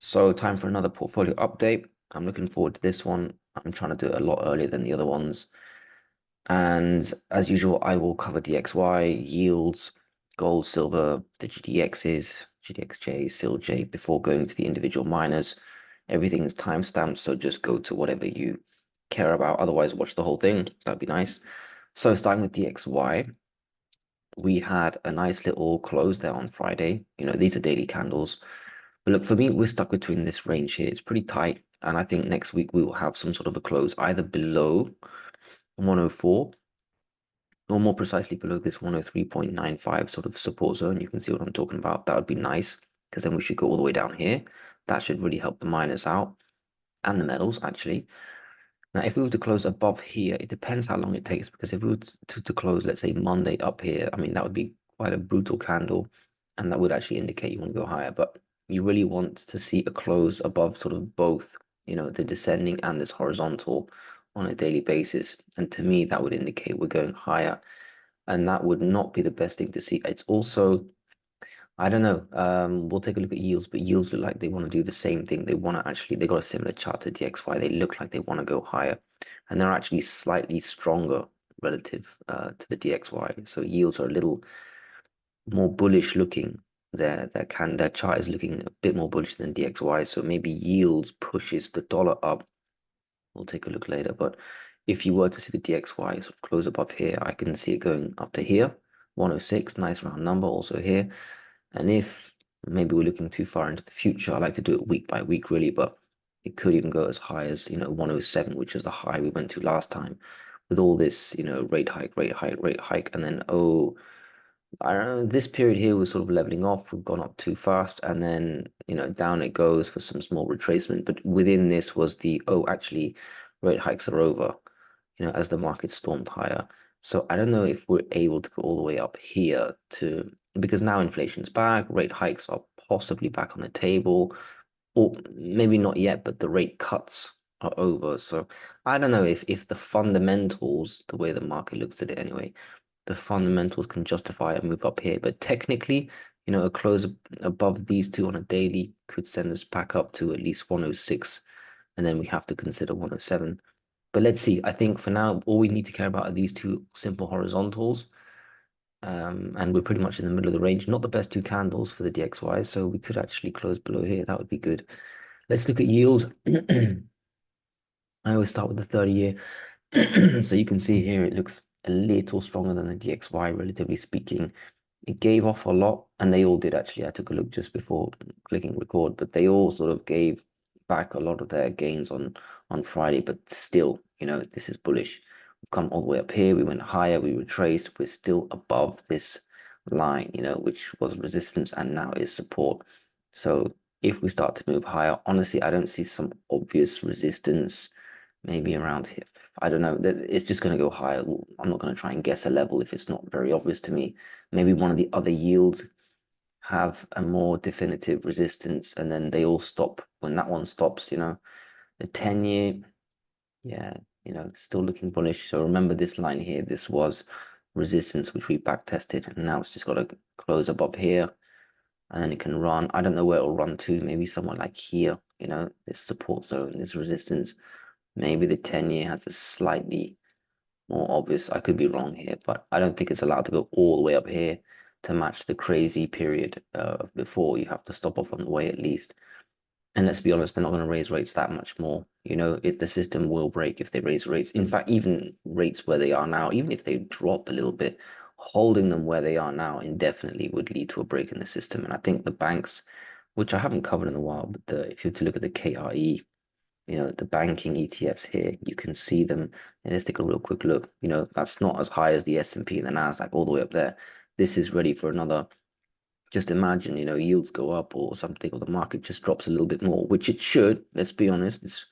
So time for another portfolio update. I'm looking forward to this one. I'm trying to do it a lot earlier than the other ones. And as usual, I will cover DXY, yields, gold, silver, the GDXs, GDXJ, SILJ before going to the individual miners. Everything is timestamped, so just go to whatever you care about. Otherwise, watch the whole thing. That'd be nice. So starting with DXY, we had a nice little close there on Friday. These are daily candles. But look, for me, we're stuck between this range here. It's pretty tight. And I think next week we will have some sort of a close either below 104 or more precisely below this 103.95 sort of support zone. You can see what I'm talking about. That would be nice because then we should go all the way down here. That should really help the miners out and the metals actually. Now, if we were to close above here, it depends how long it takes, because if we were to close, let's say Monday up here, I mean, that would be quite a brutal candle, and that would actually indicate you want to go higher. But you really want to see a close above sort of both, the descending and this horizontal on a daily basis. And to me, that would indicate we're going higher, and that would not be the best thing to see. It's also, I don't know. We'll take a look at yields, but yields look like they want to do the same thing. They want to actually, they got a similar chart to DXY. They look like they want to go higher, and they're actually slightly stronger relative to the DXY. So yields are a little more bullish looking. Their chart is looking a bit more bullish than DXY. So maybe yields pushes the dollar up. We'll take a look later. But if you were to see the DXY sort of close above here, I can see it going up to here. 106, nice round number also here. And if maybe we're looking too far into the future, I like to do it week by week, really, but it could even go as high as, 107, which is the high we went to last time with all this, rate hike, rate hike, rate hike. And then, I don't know, this period here was sort of leveling off. We've gone up too fast, and then, down it goes for some small retracement. But within this was the, actually, rate hikes are over, as the market stormed higher. So I don't know if we're able to go all the way up here because now inflation's back, rate hikes are possibly back on the table, or maybe not yet, but the rate cuts are over. So I don't know if the fundamentals, the way the market looks at it anyway, the fundamentals can justify a move up here. But technically, a close above these two on a daily could send us back up to at least 106, and then we have to consider 107. But let's see. I think for now, all we need to care about are these two simple horizontals. And we're pretty much in the middle of the range. Not the best two candles for the DXY, so we could actually close below here. That would be good. Let's look at yields. I always start with the 30-year. So you can see here it looks a little stronger than the DXY, relatively speaking. It gave off a lot, and they all did actually. I took a look just before clicking record, but they all sort of gave back a lot of their gains on Friday. But still, this is bullish. We've come all the way up here. We went higher. We retraced. We're still above this line, which was resistance and now is support. So if we start to move higher, honestly, I don't see some obvious resistance. Maybe around here. I don't know. It's just going to go higher. I'm not going to try and guess a level if it's not very obvious to me. Maybe one of the other yields have a more definitive resistance, and then they all stop when that one stops, The 10-year, yeah, still looking bullish. So remember this line here, this was resistance, which we back tested, and now it's just got to close above here, and then it can run. I don't know where it'll run to, maybe somewhere like here, this support zone, this resistance. Maybe the 10-year has a slightly more obvious. I could be wrong here, but I don't think it's allowed to go all the way up here to match the crazy period before. You have to stop off on the way at least. And let's be honest, they're not going to raise rates that much more. The system will break if they raise rates. In fact, even rates where they are now, even if they drop a little bit, holding them where they are now indefinitely would lead to a break in the system. And I think the banks, which I haven't covered in a while, but if you were to look at the KRE, the banking ETFs here, you can see them. And let's take a real quick look. That's not as high as the S&P and the Nasdaq all the way up there. This is ready for another. Just imagine, yields go up or something, or the market just drops a little bit more, which it should. Let's be honest, it's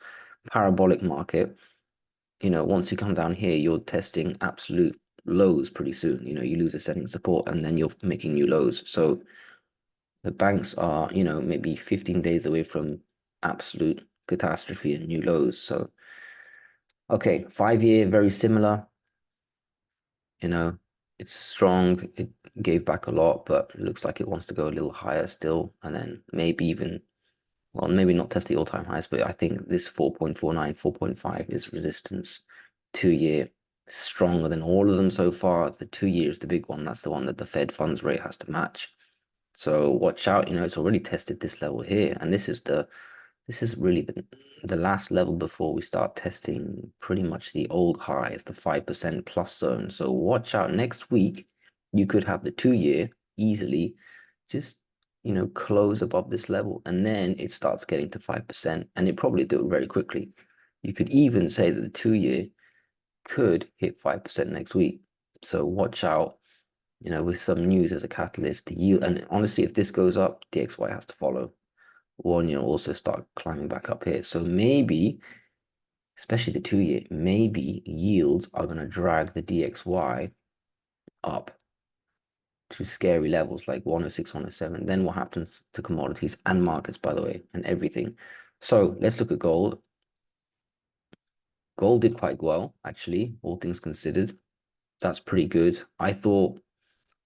parabolic market. Once you come down here, you're testing absolute lows pretty soon. You lose ascending support and then you're making new lows. So the banks are, maybe 15 days away from absolute catastrophe and new lows. So, okay, 5-year, very similar. It's strong. It gave back a lot, but it looks like it wants to go a little higher still. And then maybe even well, maybe not test the all-time highs, but I think this 4.49, 4.5 is resistance. 2-year, stronger than all of them so far. The 2-year is the big one. That's the one that the Fed funds rate has to match. So watch out, it's already tested this level here. And this is really the last level before we start testing pretty much the old highs, the 5% plus zone. So watch out. Next week, you could have the 2-year easily just close above this level, and then it starts getting to 5%, and it probably do it very quickly. You could even say that the 2-year could hit 5% next week. So watch out, with some news as a catalyst. The yield, and honestly, if this goes up, DXY has to follow, or also start climbing back up here. So maybe, especially the 2-year, maybe yields are going to drag the DXY up to scary levels like 106, 107. Then what happens to commodities and markets, by the way, and everything? So let's look at gold. Gold did quite well, actually, all things considered. That's pretty good. I thought,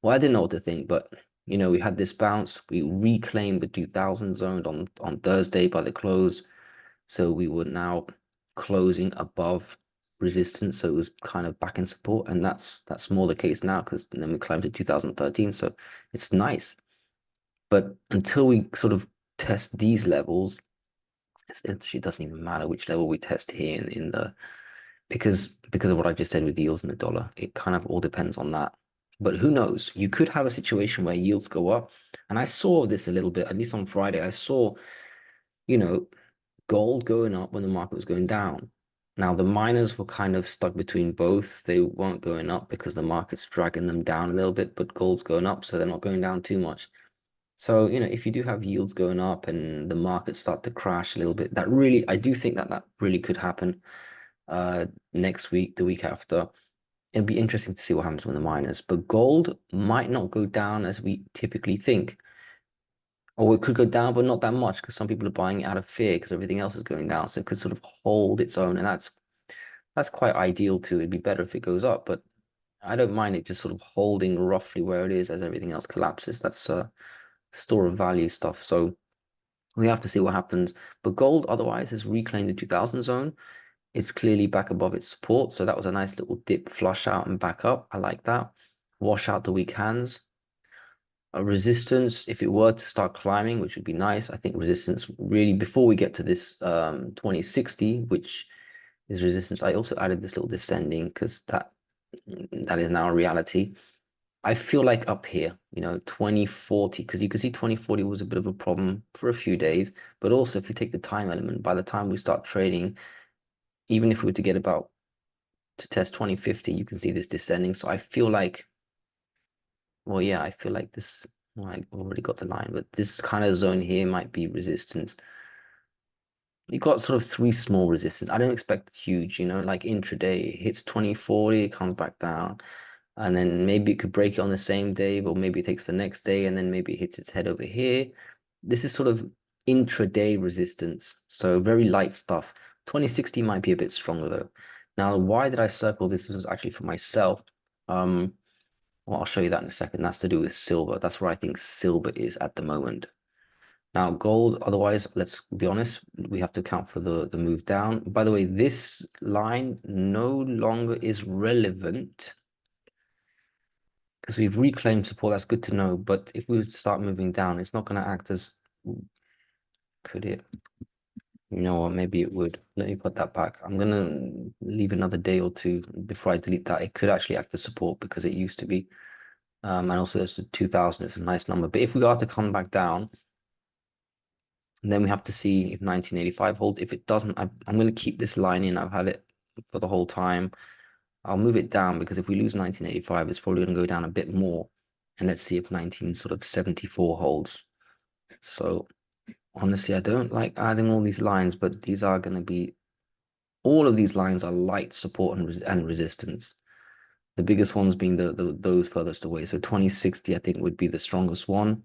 well, I didn't know what to think, but we had this bounce. We reclaimed the 2000 zone on Thursday by the close. So we were now closing above resistance, so it was kind of back in support, and that's more the case now, because then we climbed to 2013, so it's nice. But until we sort of test these levels, it actually doesn't even matter which level we test here in the because of what I just said with yields and the dollar. It kind of all depends on that. But who knows? You could have a situation where yields go up, and I saw this a little bit, at least on Friday. I saw, gold going up when the market was going down. Now, the miners were kind of stuck between both. They weren't going up because the market's dragging them down a little bit, but gold's going up, so they're not going down too much. So, if you do have yields going up and the markets start to crash a little bit, I do think that really could happen next week, the week after. It'll be interesting to see what happens with the miners. But gold might not go down as we typically think. Or it could go down, but not that much, because some people are buying it out of fear because everything else is going down. So it could sort of hold its own, and that's quite ideal too. It'd be better if it goes up, but I don't mind it just sort of holding roughly where it is as everything else collapses. That's store of value stuff. So we have to see what happens. But gold otherwise has reclaimed the 2000 zone. It's clearly back above its support. So that was a nice little dip, flush out and back up. I like that. Wash out the weak hands. A resistance, if it were to start climbing, which would be nice. I think resistance really, before we get to this 2060, which is resistance, I also added this little descending because that is now a reality. I feel like up here, 2040, because you can see 2040 was a bit of a problem for a few days, but also if you take the time element, by the time we start trading, even if we were to get about to test 2050, you can see this descending. So I feel like, well, yeah, I feel like this, well, I already got the line, but this kind of zone here might be resistance. You got sort of 3 small resistance. I don't expect huge, like intraday, it hits 2040, it comes back down. And then maybe it could break it on the same day, but maybe it takes the next day, and then maybe it hits its head over here. This is sort of intraday resistance, so very light stuff. 2060 might be a bit stronger though. Now, why did I circle this? This was actually for myself. Well, I'll show you that in a second. That's to do with silver. That's where I think silver is at the moment. Now, gold, otherwise, let's be honest, we have to account for the move down. By the way, this line no longer is relevant because we've reclaimed support. That's good to know. But if we start moving down, it's not going to act as, could it? You know what? Maybe it would. Let me put that back. I'm going to leave another day or two before I delete that. It could actually act as support because it used to be. And also there's 2000, it's a nice number. But if we are to come back down, then we have to see if 1985 holds. If it doesn't, I'm going to keep this line in. I've had it for the whole time. I'll move it down because if we lose 1985, it's probably going to go down a bit more. And let's see if 1974 holds. So honestly, I don't like adding all these lines, but these are going to be, all of these lines are light support and resistance. The biggest ones being those furthest away. So 2060, I think, would be the strongest one.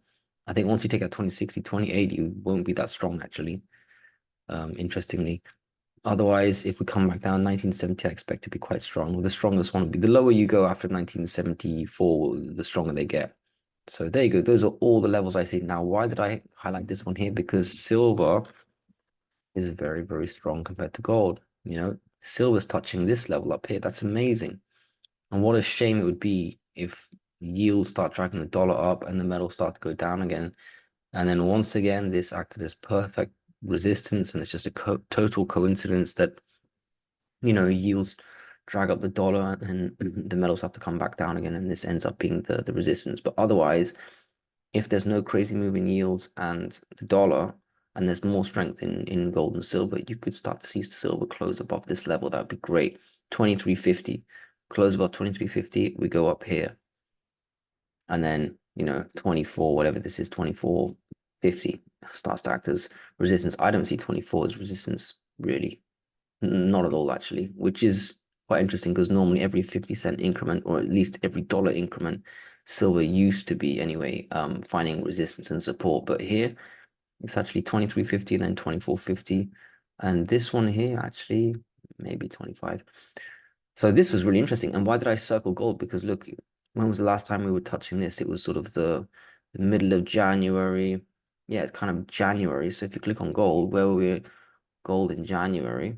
I think once you take out 2060, 2080 won't be that strong, actually, interestingly. Otherwise, if we come back down, 1970, I expect to be quite strong. The strongest one would be the lower you go after 1974, the stronger they get. So there you go. Those are all the levels I see. Now, why did I highlight this one here? Because silver is very, very strong compared to gold. You know, silver's touching this level up here. That's amazing. And what a shame it would be if yields start dragging the dollar up and the metal start to go down again. And then once again, this acted as perfect resistance, and it's just a total coincidence that, you know, yields drag up the dollar and the metals have to come back down again, and this ends up being the resistance. But otherwise, if there's no crazy move in yields and the dollar, and there's more strength in gold and silver, you could start to see silver close above this level. That would be great. 2350, close above 2350, we go up here. And then, you know, 24, whatever this is, 2450 starts to act as resistance. I don't see 24 as resistance, really. Not at all, actually, which is quite interesting because normally every 50-cent increment, or at least every dollar increment, silver used to be anyway, finding resistance and support. But here, it's actually 2350, then 2450. And this one here, actually, maybe 25. So this was really interesting. And why did I circle gold? Because look, when was the last time we were touching this? It was sort of the middle of January. Yeah, it's kind of January. So if you click on gold, where were we? Gold in January,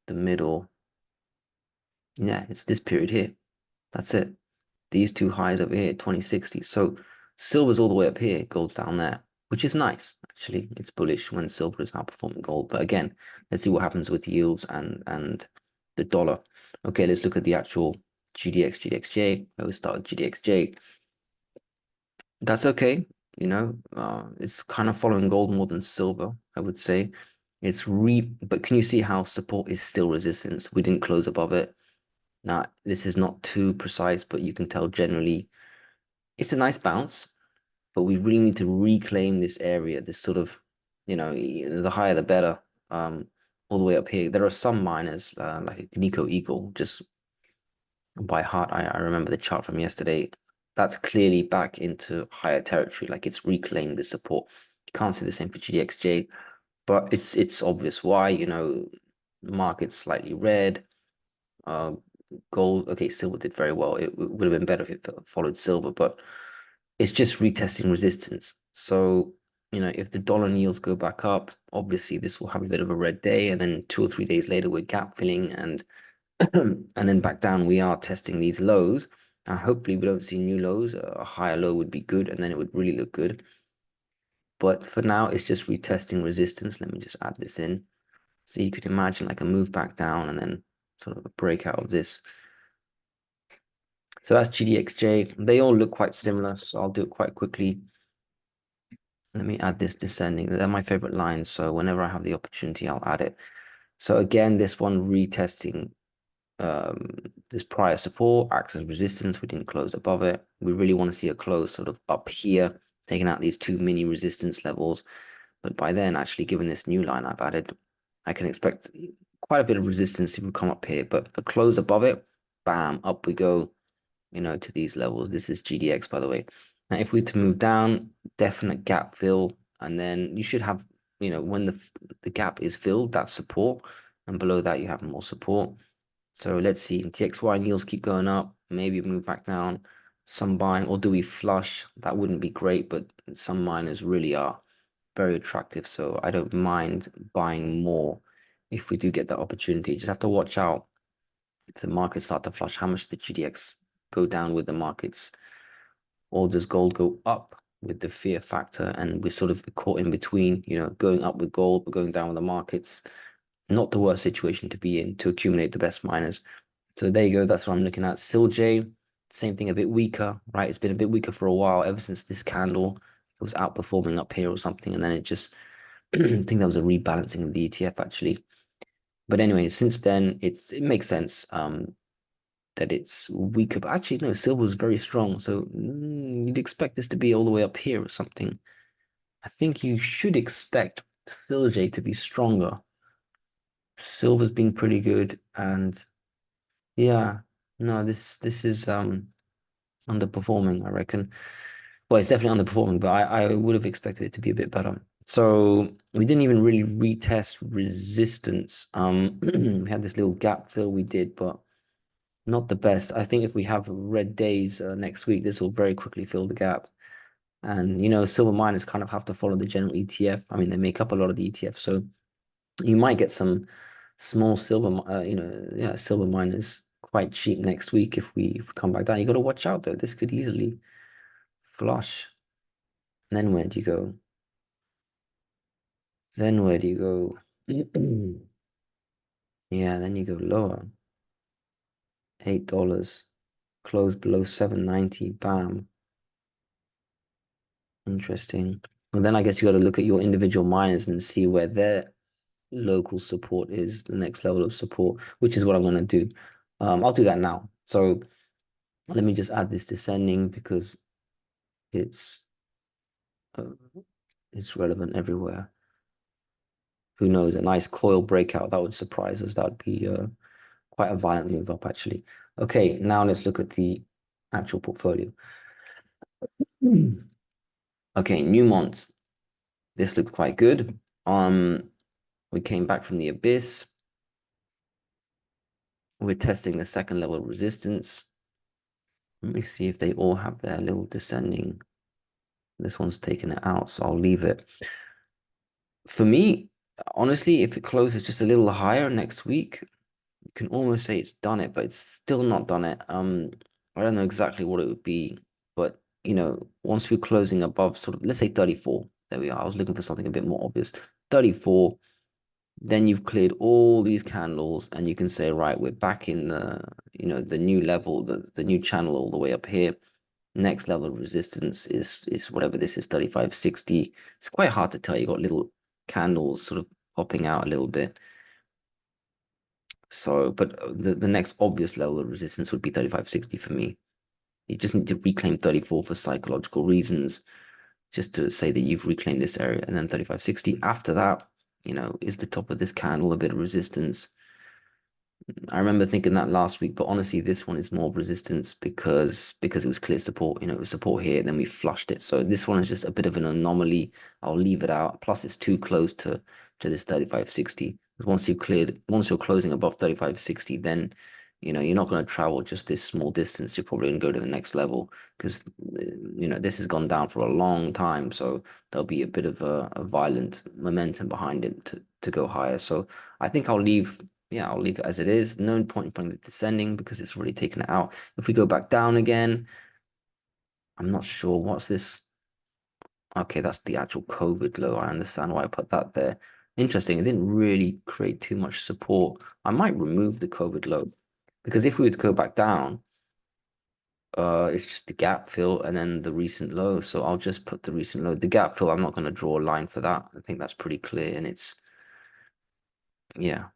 the middle. Yeah, it's this period here. That's it. These two highs over here, 2060. So silver's all the way up here, gold's down there, which is nice, actually. It's bullish when silver is outperforming gold. But again, let's see what happens with yields and the dollar. Okay, let's look at the actual GDXJ. I always start with GDXJ. That's okay, you know, it's kind of following gold more than silver, I would say. But can you see how support is still resistance? We didn't close above it. Now, this is not too precise, but you can tell generally it's a nice bounce, but we really need to reclaim this area, this sort of, you know, the higher the better. All the way up here. There are some miners, like Agnico-Eagle, just by heart, I remember the chart from yesterday. That's clearly back into higher territory, like it's reclaimed the support. You can't say the same for GDXJ, but it's obvious why, you know, market's slightly red. Gold, okay, silver did very well. It would have been better if it followed silver, but it's just retesting resistance. So, you know, if the dollar and yields go back up, obviously this will have a bit of a red day, and then 2 or 3 days later we're gap filling and and then back down we are testing these lows. And hopefully we don't see new lows. A higher low would be good, and then it would really look good. But for now, it's just retesting resistance. Let me just add this in. So you could imagine like a move back down and then sort of a breakout of this. So that's GDXJ. They all look quite similar, so I'll do it quite quickly. Let me add this descending. They're my favorite lines, so whenever I have the opportunity, I'll add it. So again, this one retesting this prior support, acts as resistance. We didn't close above it. We really want to see a close sort of up here, taking out these two mini resistance levels. But by then, actually, given this new line I've added, I can expect quite a bit of resistance if we come up here. But the close above it, bam, up we go, you know, to these levels. This is GDX, by the way. Now, if we were to move down, definite gap fill, and then you should have, you know, when the gap is filled, that's support, and below that you have more support. So let's see, TXY yields keep going up, maybe move back down, some buying, or do we flush? That wouldn't be great, but some miners really are very attractive, so I don't mind buying more if we do get that opportunity. Just have to watch out if the markets start to flush, how much the GDX go down with the markets, or does gold go up with the fear factor, and we're sort of caught in between, you know, going up with gold, but going down with the markets. Not the worst situation to be in to accumulate the best miners. So there you go. That's what I'm looking at. SILJ, same thing, a bit weaker, right? It's been a bit weaker for a while, ever since this candle. It was outperforming up here or something, and then it just, I think that was a rebalancing of the ETF actually. But anyway, since then, it makes sense that it's weaker. But actually, no, silver was very strong. So you'd expect this to be all the way up here or something. I think you should expect SILJ to be stronger. Silver's been pretty good, and yeah, no, this is underperforming, I reckon. Well, it's definitely underperforming, but I would have expected it to be a bit better. So we didn't even really retest resistance. We had this little gap fill we did, but not the best. I think if we have red days next week, this will very quickly fill the gap. And you know, silver miners kind of have to follow the general ETF. I mean, they make up a lot of the ETF, so You might get some small silver, silver miners quite cheap next week if we come back down. You got to watch out though. This could easily flush. And then where do you go? Then where do you go? Yeah, then you go lower. $8. Close below 790. Bam. Interesting. And then I guess you got to look at your individual miners and see where their local support is, the next level of support, which is what I'm going to do. I'll do that now. So let me just add this descending because it's uh, it's relevant everywhere. Who knows? A nice coil breakout that would surprise us. That would be quite a violent move up, actually. Okay, now let's look at the actual portfolio. Okay, Newmont. This looks quite good. We came back from the abyss. We're testing the second level of resistance. Let me see if they all have their little descending. This one's taken it out, so I'll leave it. For me, honestly, if it closes just a little higher next week, you can almost say it's done it, but it's still not done it. I don't know exactly what it would be, but once we're closing above sort of, let's say 34, there we are. I was looking for something a bit more obvious. 34, then you've cleared all these candles, and you can say, right, we're back in the new level, the new channel all the way up here. Next level of resistance is whatever this is, 35.60. It's quite hard to tell. You got little candles sort of popping out a little bit. So, but the next obvious level of resistance would be 35.60 for me. You just need to reclaim 34 for psychological reasons, just to say that you've reclaimed this area, and then 35.60. After that, is the top of this candle a bit of resistance? I remember thinking that last week, but honestly, this one is more of resistance because it was clear support. It was support here, and then we flushed it. So this one is just a bit of an anomaly. I'll leave it out. Plus, it's too close to this 35.60. Once you're closing above 35.60, then you're not going to travel just this small distance. You're probably going to go to the next level because this has gone down for a long time. So there'll be a bit of a violent momentum behind it to go higher. So I think I'll leave it as it is. No point in putting it descending because it's already taken it out. If we go back down again, I'm not sure what's this. Okay, that's the actual COVID low. I understand why I put that there. Interesting. It didn't really create too much support. I might remove the COVID low because if we were to go back down, it's just the gap fill and then the recent low. So I'll just put the recent low. The gap fill, I'm not going to draw a line for that. I think that's pretty clear, and yeah.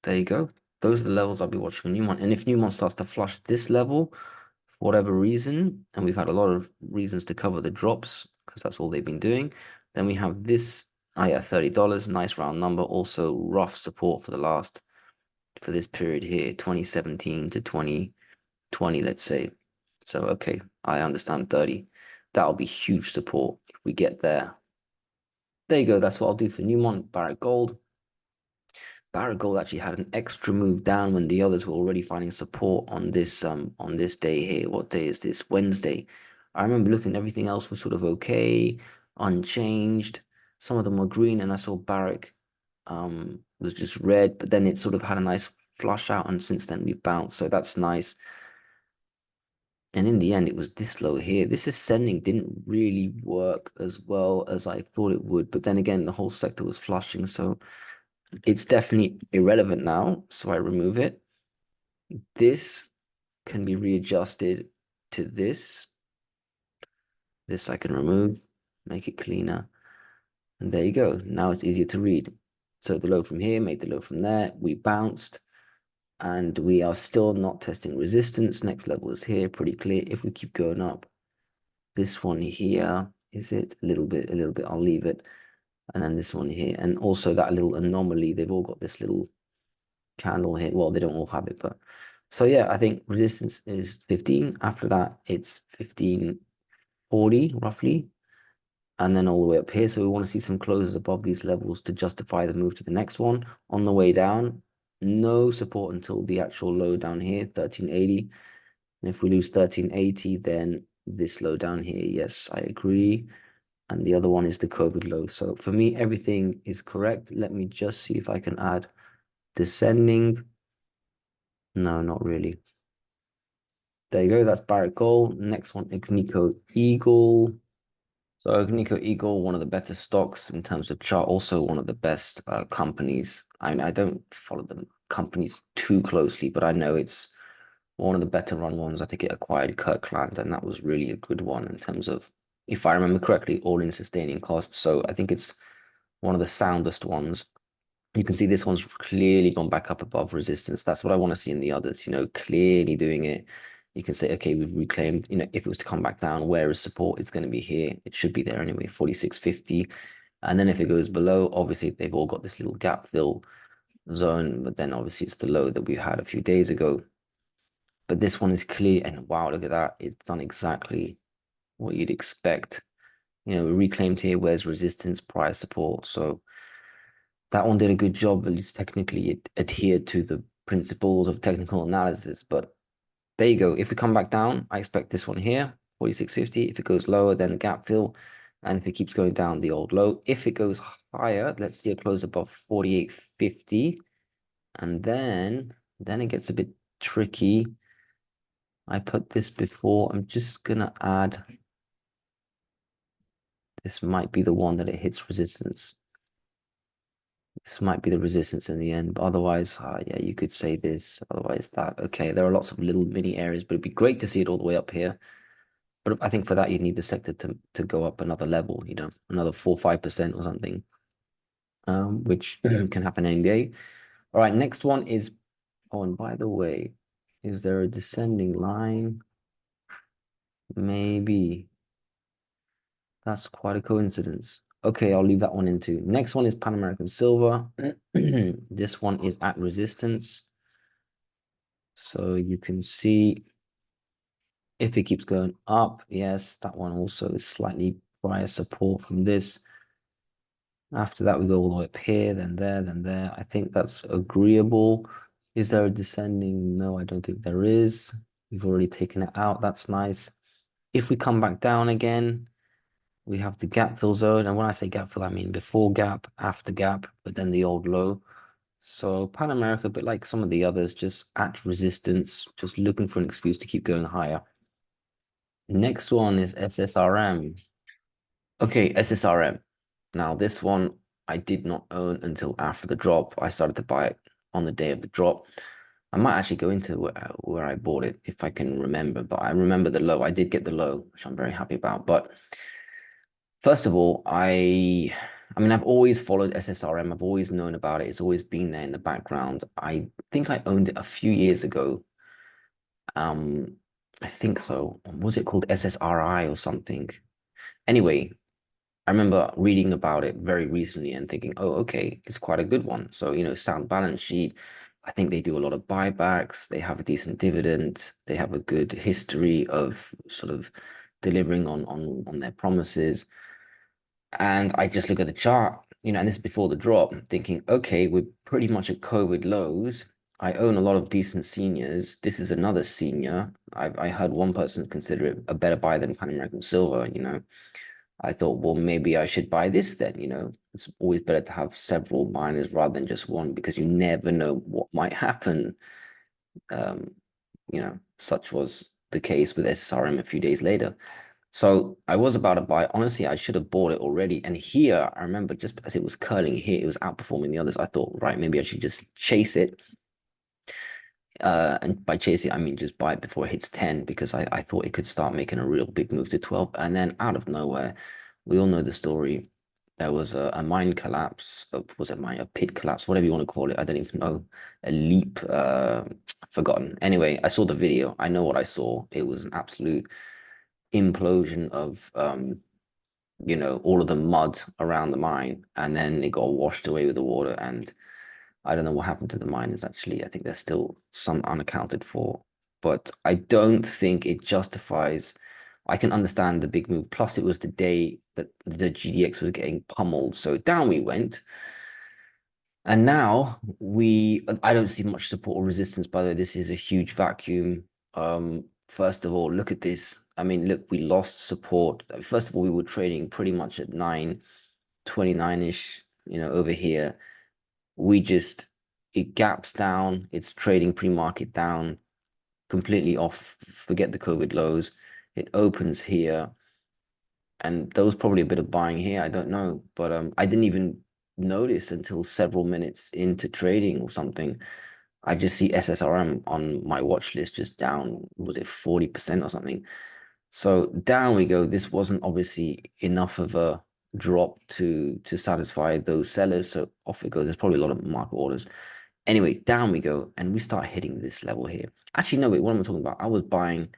There you go. Those are the levels I'll be watching on Newmont. And if Newmont starts to flush this level, for whatever reason, and we've had a lot of reasons to cover the drops because that's all they've been doing, then we have this, yeah, $30, nice round number. Also rough support for this period here, 2017 to 2020, let's say. So, okay, I understand 30. That'll be huge support if we get there. There you go. That's what I'll do for Newmont, Barrick Gold. Barrick Gold actually had an extra move down when the others were already finding support on this day here. What day is this? Wednesday. I remember looking, everything else was sort of okay, unchanged. Some of them were green, and I saw Barrick was just red, but then it sort of had a nice flush out, and since then we've bounced, so that's nice. And in the end, it was this low here. This ascending didn't really work as well as I thought it would, but then again, the whole sector was flushing, so it's definitely irrelevant now, so I remove it. This can be readjusted to this. This I can remove, make it cleaner. And there you go. Now it's easier to read. So the low from here made the low from there. We bounced and we are still not testing resistance. Next level is here, pretty clear. If we keep going up, this one here, is it? A little bit, I'll leave it. And then this one here. And also that little anomaly, they've all got this little candle here. Well, they don't all have it, but so yeah, I think resistance is 15. After that, it's 1540 roughly, and then all the way up here. So we want to see some closes above these levels to justify the move to the next one. On the way down, no support until the actual low down here, 1380. And if we lose 1380, then this low down here, yes, I agree. and the other one is the COVID low. So for me, everything is correct. Let me just see if I can add descending. No, not really. There you go. That's Barrick Gold. Next one, Agnico-Eagle. So Agnico-Eagle, one of the better stocks in terms of chart, also one of the best companies. I don't follow the companies too closely, but I know it's one of the better run ones. I think it acquired Kirkland, and that was really a good one in terms of, if I remember correctly, all-in sustaining costs. So I think it's one of the soundest ones. You can see this one's clearly gone back up above resistance. That's what I want to see in the others, clearly doing it. You can say, okay, we've reclaimed, if it was to come back down, where is support? It's going to be here. It should be there anyway, 46.50. And then if it goes below, obviously they've all got this little gap fill zone, but then obviously it's the low that we had a few days ago. But this one is clear, and wow, look at that. It's done exactly what you'd expect. We reclaimed here, where's resistance, price support. So that one did a good job. At least technically, it adhered to the principles of technical analysis. But there you go. If we come back down, I expect this one here, 46.50. If it goes lower, then the gap fill. And if it keeps going down, the old low. If it goes higher, let's see a close above 48.50. And then it gets a bit tricky. I put this before. I'm just going to add. This might be the one that it hits resistance. This might be the resistance in the end, but otherwise, yeah, you could say this, otherwise that. Okay, there are lots of little mini areas, but it'd be great to see it all the way up here. But I think for that, you need the sector to go up another level, another 4-5% or something, which can happen any day. All right, next one is, oh, and by the way, is there a descending line? Maybe. That's quite a coincidence. Okay, I'll leave that one in too. Next one is Pan American Silver. This one is at resistance. So you can see if it keeps going up, yes, that one also is slightly prior support from this. After that, we go all the way up here, then there, then there. I think that's agreeable. Is there a descending? No, I don't think there is. We've already taken it out. That's nice. If we come back down again, we have the gap fill zone. And when I say gap fill, I mean before gap, after gap, but then the old low. So Pan America, but like some of the others, just at resistance, just looking for an excuse to keep going higher. Next one is SSRM. Okay, SSRM. Now this one I did not own until after the drop. I started to buy it on the day of the drop. I might actually go into where I bought it if I can remember, but I remember the low. I did get the low, which I'm very happy about. But first of all, I mean, I've always followed SSRM. I've always known about it. It's always been there in the background. I think I owned it a few years ago. I think so. Was it called SSRI or something? Anyway, I remember reading about it very recently and thinking, oh, okay, it's quite a good one. So, sound balance sheet. I think they do a lot of buybacks. They have a decent dividend. They have a good history of sort of delivering on their promises. And I just look at the chart, and this is before the drop, thinking, okay, we're pretty much at COVID lows. I own a lot of decent seniors. This is another senior. I heard one person consider it a better buy than Pan American Silver, I thought, well, maybe I should buy this then, It's always better to have several miners rather than just one because you never know what might happen. Um, such was the case with SSRM a few days later. So I was about to buy. Honestly, I should have bought it already. And here, I remember just as it was curling here, it was outperforming the others. I thought, right, maybe I should just chase it. And by chase it, I mean just buy it before it hits 10 because I thought it could start making a real big move to 12. And then out of nowhere, we all know the story. There was a mine collapse. Was it a pit collapse? Whatever you want to call it. I don't even know. A leap. Forgotten. Anyway, I saw the video. I know what I saw. It was an absolute implosion of all of the mud around the mine, and then it got washed away with the water. And I don't know what happened to the miners actually. I think there's still some unaccounted for, but I don't think it justifies. I can understand the big move. Plus, it was the day that the GDX was getting pummeled, so down we went. And now I don't see much support or resistance. By the way, this is a huge vacuum. First of all, look at this. I mean, look, we lost support. First of all, we were trading pretty much at 929-ish, over here. It gaps down, it's trading pre-market down, completely off, forget the COVID lows. It opens here, and there was probably a bit of buying here, I don't know, but I didn't even notice until several minutes into trading or something. I just see SSRM on my watch list just down, was it 40% or something? So down we go. This wasn't obviously enough of a drop to satisfy those sellers. So off it goes. There's probably a lot of market orders. Anyway, down we go, and we start hitting this level here. Actually, no, wait, what am I talking about? I was buying,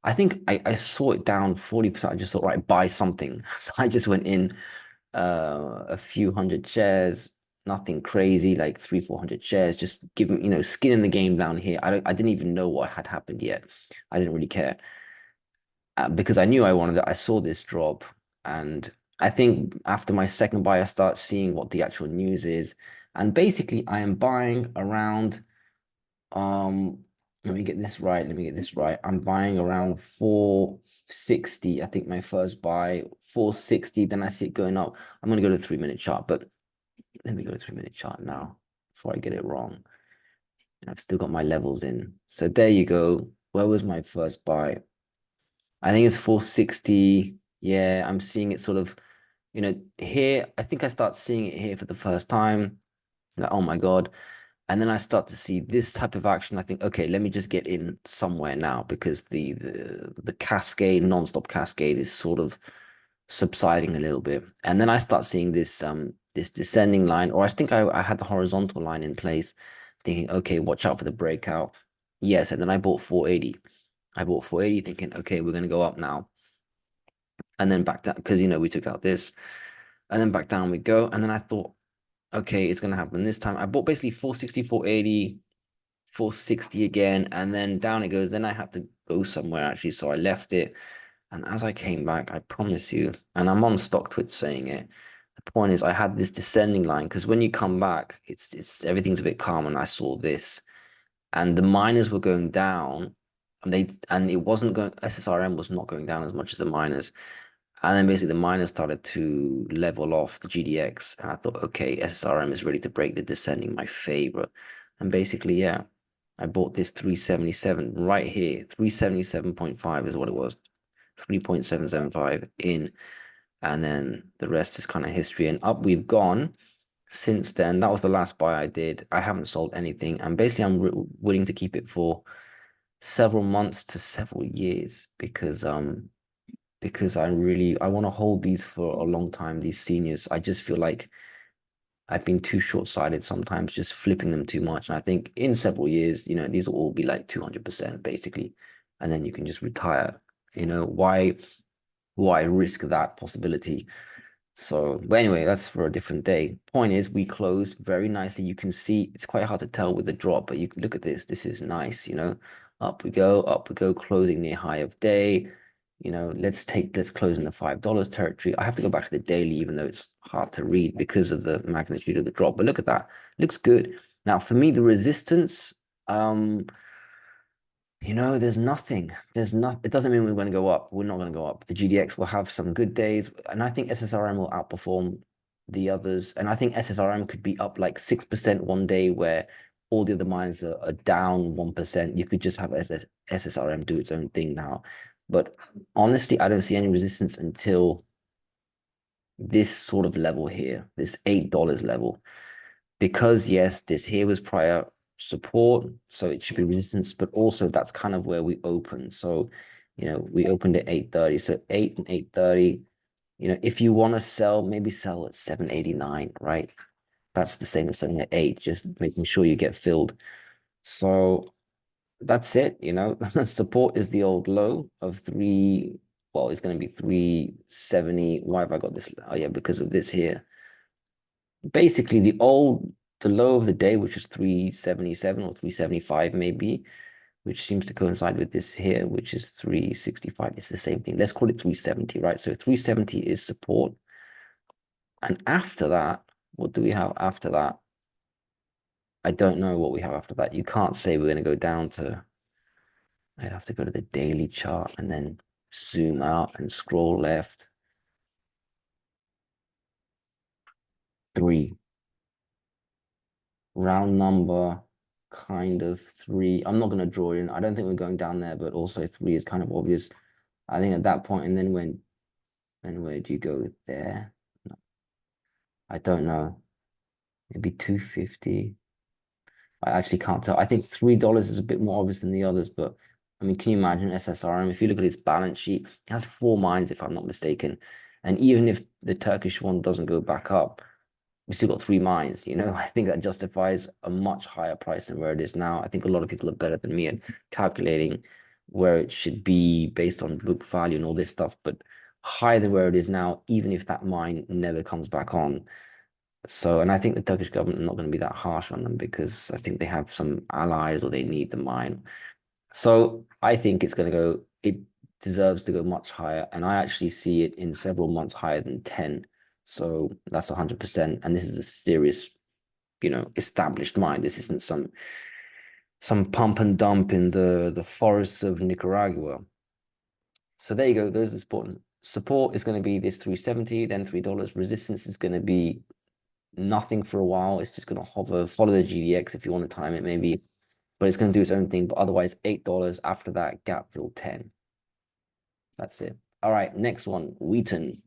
I think I saw it down 40%. I just thought, right, buy something. So I just went in a few hundred shares, nothing crazy, like 300-400 shares, just giving, skin in the game down here. I didn't even know what had happened yet. I didn't really care. Because I knew I wanted it. I saw this drop, and I think after my second buy, I start seeing what the actual news is, and basically I am buying around. Let me get this right. Let me get this right. I'm buying around 460. I think my first buy 460. Then I see it going up. I'm gonna go to the 3-minute chart, but let me go to the 3-minute chart now before I get it wrong. I've still got my levels in. So there you go. Where was my first buy? I think it's 460. Yeah, I'm seeing it sort of, here. I think I start seeing it here for the first time. Like, oh my God. And then I start to see this type of action. I think, okay, let me just get in somewhere now, because the cascade, non-stop cascade, is sort of subsiding a little bit. And then I start seeing this descending line, or I think I had the horizontal line in place, thinking, okay, watch out for the breakout. Yes, and then I bought 480. I bought 480 thinking, okay, we're going to go up now. And then back down, because, we took out this. And then back down we go. And then I thought, okay, it's going to happen this time. I bought basically 460, 480, 460 again. And then down it goes. Then I had to go somewhere, actually. So I left it. And as I came back, I promise you, and I'm on StockTwits saying it, the point is I had this descending line, because when you come back, it's everything's a bit calm. And I saw this. And the miners were going down, and it wasn't going, SSRM was not going down as much as the miners. And then basically the miners started to level off the GDX. And I thought, okay, SSRM is ready to break the descending, my favorite. And basically, yeah, I bought this 377 right here. 377.5 is what it was. 3.775 in. And then the rest is kind of history. And up we've gone since then. That was the last buy I did. I haven't sold anything. And basically, I'm willing to keep it for several months to several years, because I want to hold these for a long time, these seniors. I just feel like I've been too short-sighted sometimes, just flipping them too much. And I think in several years, these will all be like 200% basically. And then you can just retire. Why risk that possibility? So, but anyway, that's for a different day. Point is, we closed very nicely. You can see it's quite hard to tell with the drop, but you can look at this. This is nice, Up we go, closing near high of day. Let's close in the $5 territory. I have to go back to the daily, even though it's hard to read because of the magnitude of the drop. But look at that. Looks good. Now, for me, the resistance, there's nothing. It doesn't mean we're going to go up. We're not going to go up. The GDX will have some good days, and I think SSRM will outperform the others. And I think SSRM could be up like 6% one day, where all the other mines are down 1%. You could just have SSRM do its own thing now. But honestly, I don't see any resistance until this sort of level here, this $8 level. Because yes, this here was prior support, so it should be resistance, but also that's kind of where we opened. So, we opened at 830. So 8 and 830, if you want to sell, maybe sell at 789, right? That's the same as selling at 8, just making sure you get filled. So that's it, support is the old low of 3. Well, it's going to be 370. Why have I got this? Oh yeah, because of this here. Basically the low of the day, which is 377 or 375 maybe, which seems to coincide with this here, which is 365. It's the same thing. Let's call it 370, right? So 370 is support. And after that, what do we have after that? I don't know what we have after that. You can't say we're going to go down to, I'd have to go to the daily chart and then zoom out and scroll left. 3. Round number, kind of 3. I'm not going to draw in. I don't think we're going down there, but also 3 is kind of obvious. I think at that point, and then where do you go there? No, I don't know. Maybe 250. I actually can't tell. I think $3 is a bit more obvious than the others, but I mean, can you imagine SSRM? If you look at its balance sheet, it has 4 mines, if I'm not mistaken. And even if the Turkish one doesn't go back up, we still got 3 mines, you know. I think that justifies a much higher price than where it is now. I think a lot of people are better than me at calculating where it should be based on book value and all this stuff, but higher than where it is now, even if that mine never comes back on. So, and I think the Turkish government are not going to be that harsh on them because I think they have some allies or they need the mine. So I think it's going to go, it deserves to go much higher. And I actually see it in several months higher than 10. So that's 100%. And this is a serious, you know, established mine. This isn't some pump and dump in the forests of Nicaragua. So there you go. Those are important. Support is going to be this 370, then $3. Resistance is going to be nothing for a while. It's just going to hover, follow the GDX if you want to time it, maybe, but it's going to do its own thing. But otherwise, $8. After that, gap fill 10. That's it. All right, next one, Wheaton.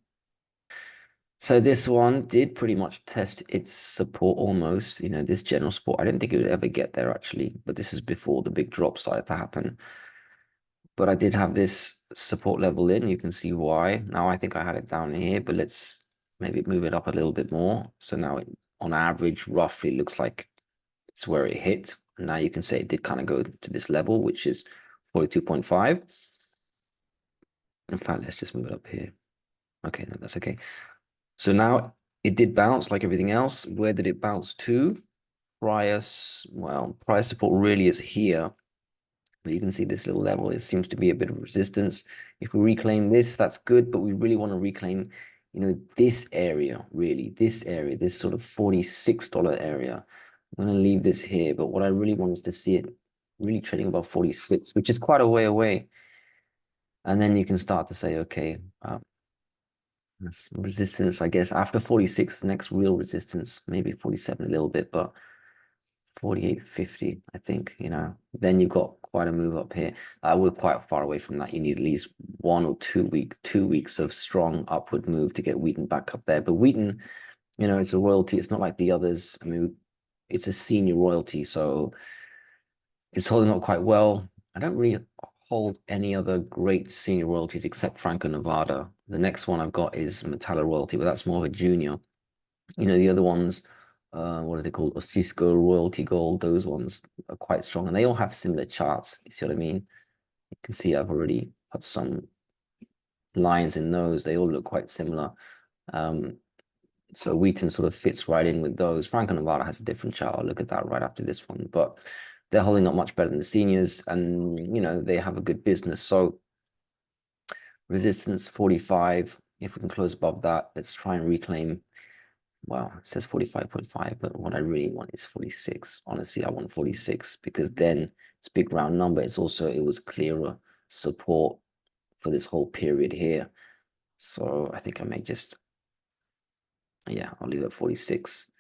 So this one did pretty much test its support almost, you know, this general support. I didn't think it would ever get there actually, but this is before the big drop started to happen. But I did have this support level in. You can see why. Now I think I had it down here, but let's maybe move it up a little bit more. So now it, on average, roughly looks like it's where it hit. And now you can say it did kind of go to this level, which is 42.5. In fact, let's just move it up here. Okay, no, that's okay. So now it did bounce like everything else. Where did it bounce to? Price, well, price support really is here. But you can see this little level, it seems to be a bit of resistance. If we reclaim this, that's good, but we really want to reclaim, you know, this area, really, this area, this sort of $46 area. I'm going to leave this here, but what I really want is to see it really trading above 46, which is quite a way away. And then you can start to say, okay, that's resistance, I guess. After 46, the next real resistance, maybe 47 a little bit, but 48.50, I think, you know, then you've got quite a move up here. We're quite far away from that. You need at least 1 or 2 weeks of strong upward move to get Wheaton back up there. But Wheaton, you know, it's a royalty. It's not like the others. I mean, it's a senior royalty, so it's holding up quite well. I don't really hold any other great senior royalties except Franco Nevada. The next one I've got is Metalla royalty, but that's more of a junior. You know, the other ones, what are they called? Cisco, Royalty Gold, those ones are quite strong. And they all have similar charts. You see what I mean? You can see I've already put some lines in those. They all look quite similar. So Wheaton sort of fits right in with those. Franco Nevada has a different chart. I'll look at that right after this one. But they're holding up much better than the seniors. And, you know, they have a good business. So resistance 45. If we can close above that, let's try and reclaim. Well, it says 45.5, but what I really want is 46. Honestly, I want 46 because then it's a big round number. It's also, it was clearer support for this whole period here. So I think I may just, yeah, I'll leave it at 46.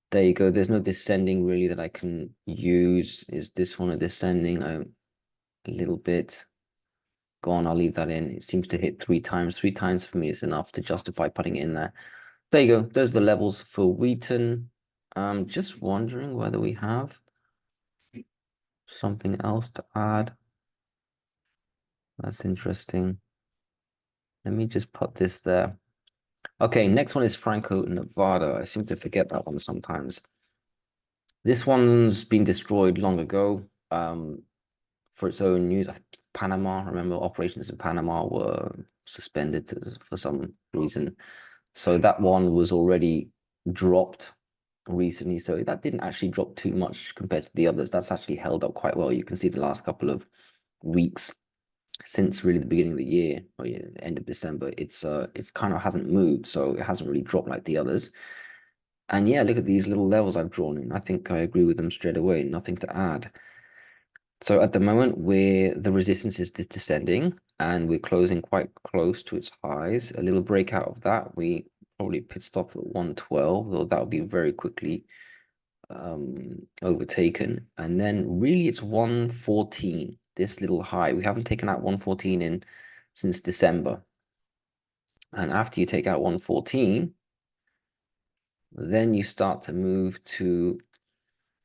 There you go. There's no descending really that I can use. Is this one a descending? A little bit. Go on, I'll leave that in. It seems to hit 3 times. 3 times for me is enough to justify putting it in there. There you go. Those are the levels for Wheaton. I'm just wondering whether we have something else to add. That's interesting. Let me just put this there. Okay, next one is Franco Nevada. I seem to forget that one sometimes. This one's been destroyed long ago for its own news. I think Panama, remember, operations in Panama were suspended for some reason. So that one was already dropped recently. So that didn't actually drop too much compared to the others. That's actually held up quite well. You can see the last couple of weeks since really the beginning of the year or end of December, it's kind of hasn't moved. So it hasn't really dropped like the others. And yeah, look at these little levels I've drawn in. I think I agree with them straight away. Nothing to add. So at the moment where the resistance is descending and we're closing quite close to its highs. A little breakout of that, we probably pit stop at 112, though that would be very quickly overtaken. And then really it's 114, this little high. We haven't taken out 114 in since December. And after you take out 114, then you start to move to,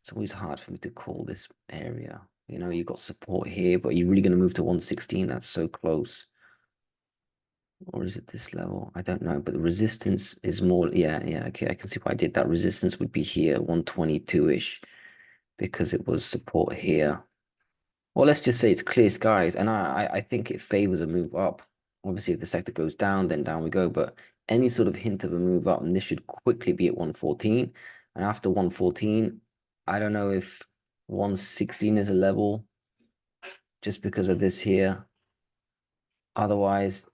it's always hard for me to call this area. You know, you've got support here, but you're really going to move to 116. That's so close. Or is it this level? I don't know, but the resistance is more, yeah, okay, I can see why I did that. Resistance would be here, 122-ish, because it was support here. Well, let's just say it's clear skies, and I think it favors a move up. Obviously, if the sector goes down, then down we go, but any sort of hint of a move up, and this should quickly be at 114, and after 114, I don't know if 116 is a level, just because of this here. Otherwise,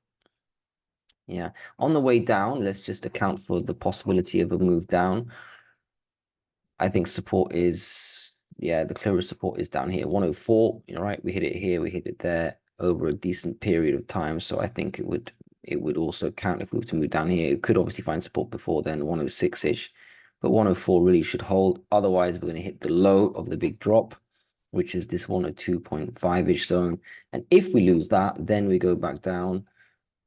yeah, on the way down, let's just account for the possibility of a move down. I think support is, yeah, the clearest support is down here, 104. You know, right? We hit it here, we hit it there over a decent period of time. So I think it would also count if we were to move down here. It could obviously find support before then, 106-ish, but 104 really should hold. Otherwise, we're going to hit the low of the big drop, which is this 102.5-ish zone. And if we lose that, then we go back down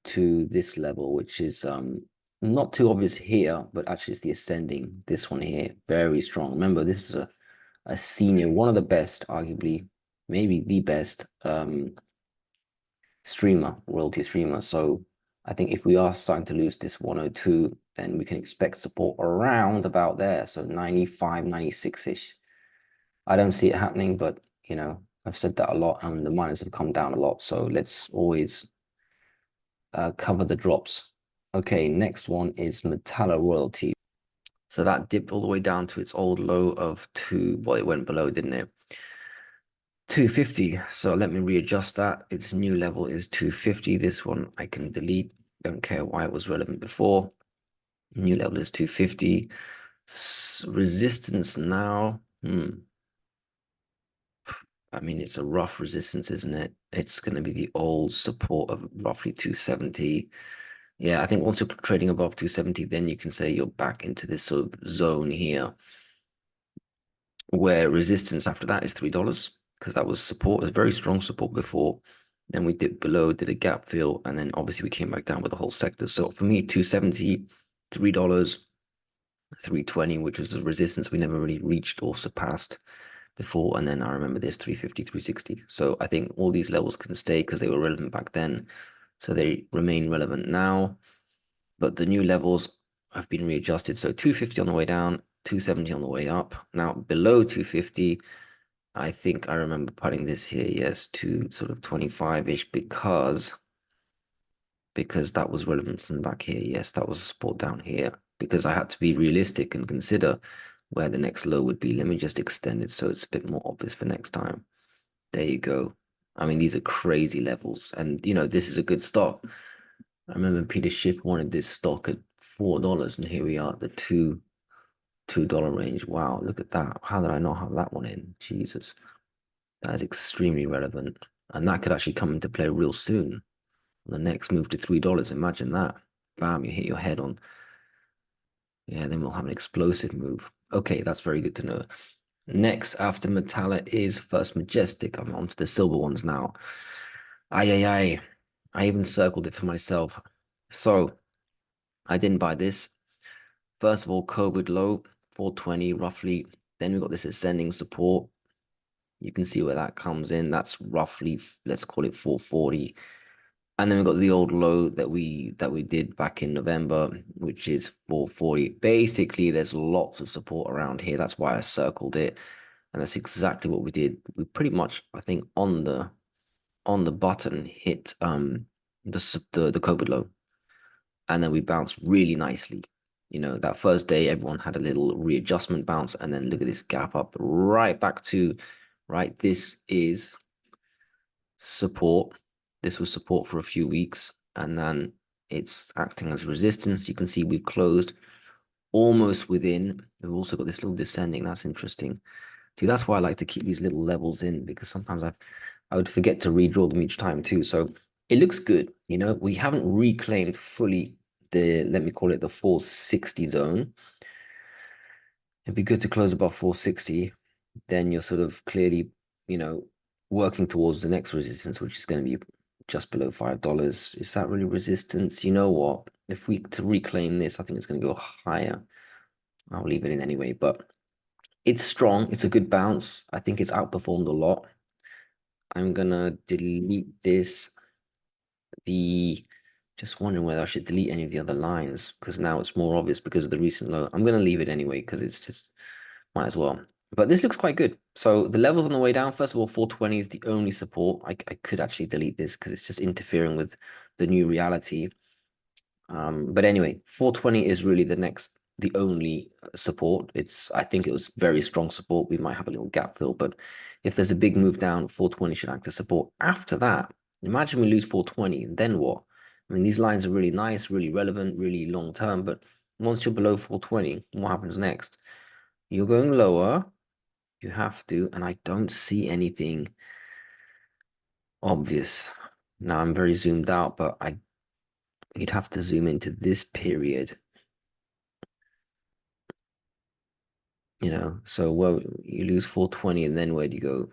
to this level, which is not too obvious here, but actually it's the ascending, this one here, very strong. Remember, this is a senior, one of the best, arguably, maybe the best streamer, royalty streamer. So I think if we are starting to lose this 102, then we can expect support around about there. So 95, 96-ish. I don't see it happening, but you know, I've said that a lot, and the miners have come down a lot. So let's always cover the drops. Okay, next one is Metalla royalty. So that dipped all the way down to its old low of well, it went below, didn't it? 250. So let me readjust that. Its new level is 250. This one I can delete. Don't care why it was relevant before. New level is 250. Resistance now. I mean, it's a rough resistance, isn't it? It's going to be the old support of roughly 270. Yeah, I think once you're trading above 270, then you can say you're back into this sort of zone here, where resistance after that is $3, because that was support, it was very strong support before. Then we dipped below, did a gap fill, and then obviously we came back down with the whole sector. So for me, 270, $3, 320, which was a resistance we never really reached or surpassed before. And then I remember this 350, 360. So I think all these levels can stay because they were relevant back then. So they remain relevant now. But the new levels have been readjusted. So 250 on the way down, 270 on the way up. Now below 250, I think I remember putting this here, yes, to sort of 25-ish because that was relevant from back here. Yes, that was support down here because I had to be realistic and consider where the next low would be. Let me just extend it so it's a bit more obvious for next time. There you go. I mean, these are crazy levels. And, you know, this is a good stock. I remember Peter Schiff wanted this stock at $4, and here we are at the $2 range. Wow, look at that. How did I not have that one in? Jesus. That is extremely relevant. And that could actually come into play real soon. The next move to $3. Imagine that. Bam, you hit your head on. Yeah, then we'll have an explosive move. Okay, that's very good to know. Next after Metalla is first Majestic. I'm on to the silver ones now. I even circled it for myself. So I didn't buy this. First of all, COVID low, 420 roughly. Then we got this ascending support. You can see where that comes in. That's roughly, let's call it 440. And then we got the old low that we did back in November, which is 440. Basically, there's lots of support around here. That's why I circled it. And that's exactly what we did. We pretty much, I think, on the button hit the COVID low. And then we bounced really nicely. You know, that first day, everyone had a little readjustment bounce, and then look at this gap up right back to, right, this is support. This was support for a few weeks, and then it's acting as resistance. You can see we've closed almost within. We've also got this little descending. That's interesting. See, that's why I like to keep these little levels in, because sometimes I would forget to redraw them each time too. So it looks good. You know, we haven't reclaimed fully the, let me call it the 460 zone. It'd be good to close above 460. Then you're sort of clearly, you know, working towards the next resistance, which is going to be just below $5. Is that really resistance? You know what? If we to reclaim this, I think it's going to go higher. I'll leave it in anyway, but it's strong. It's a good bounce. I think it's outperformed a lot. I'm gonna delete this. The just wondering whether I should delete any of the other lines because now it's more obvious because of the recent low. I'm gonna leave it anyway because it's just might as well. But this looks quite good. So the levels on the way down, first of all, 420 is the only support. I could actually delete this because it's just interfering with the new reality. But anyway, 420 is really the only support. I think it was very strong support. We might have a little gap fill, but if there's a big move down, 420 should act as support. After that, imagine we lose 420, then what? I mean, these lines are really nice, really relevant, really long term, but once you're below 420, what happens next? You're going lower, you have to, and I don't see anything obvious. Now I'm very zoomed out, but you'd have to zoom into this period. You know, so well, you lose 420 and then where do you go?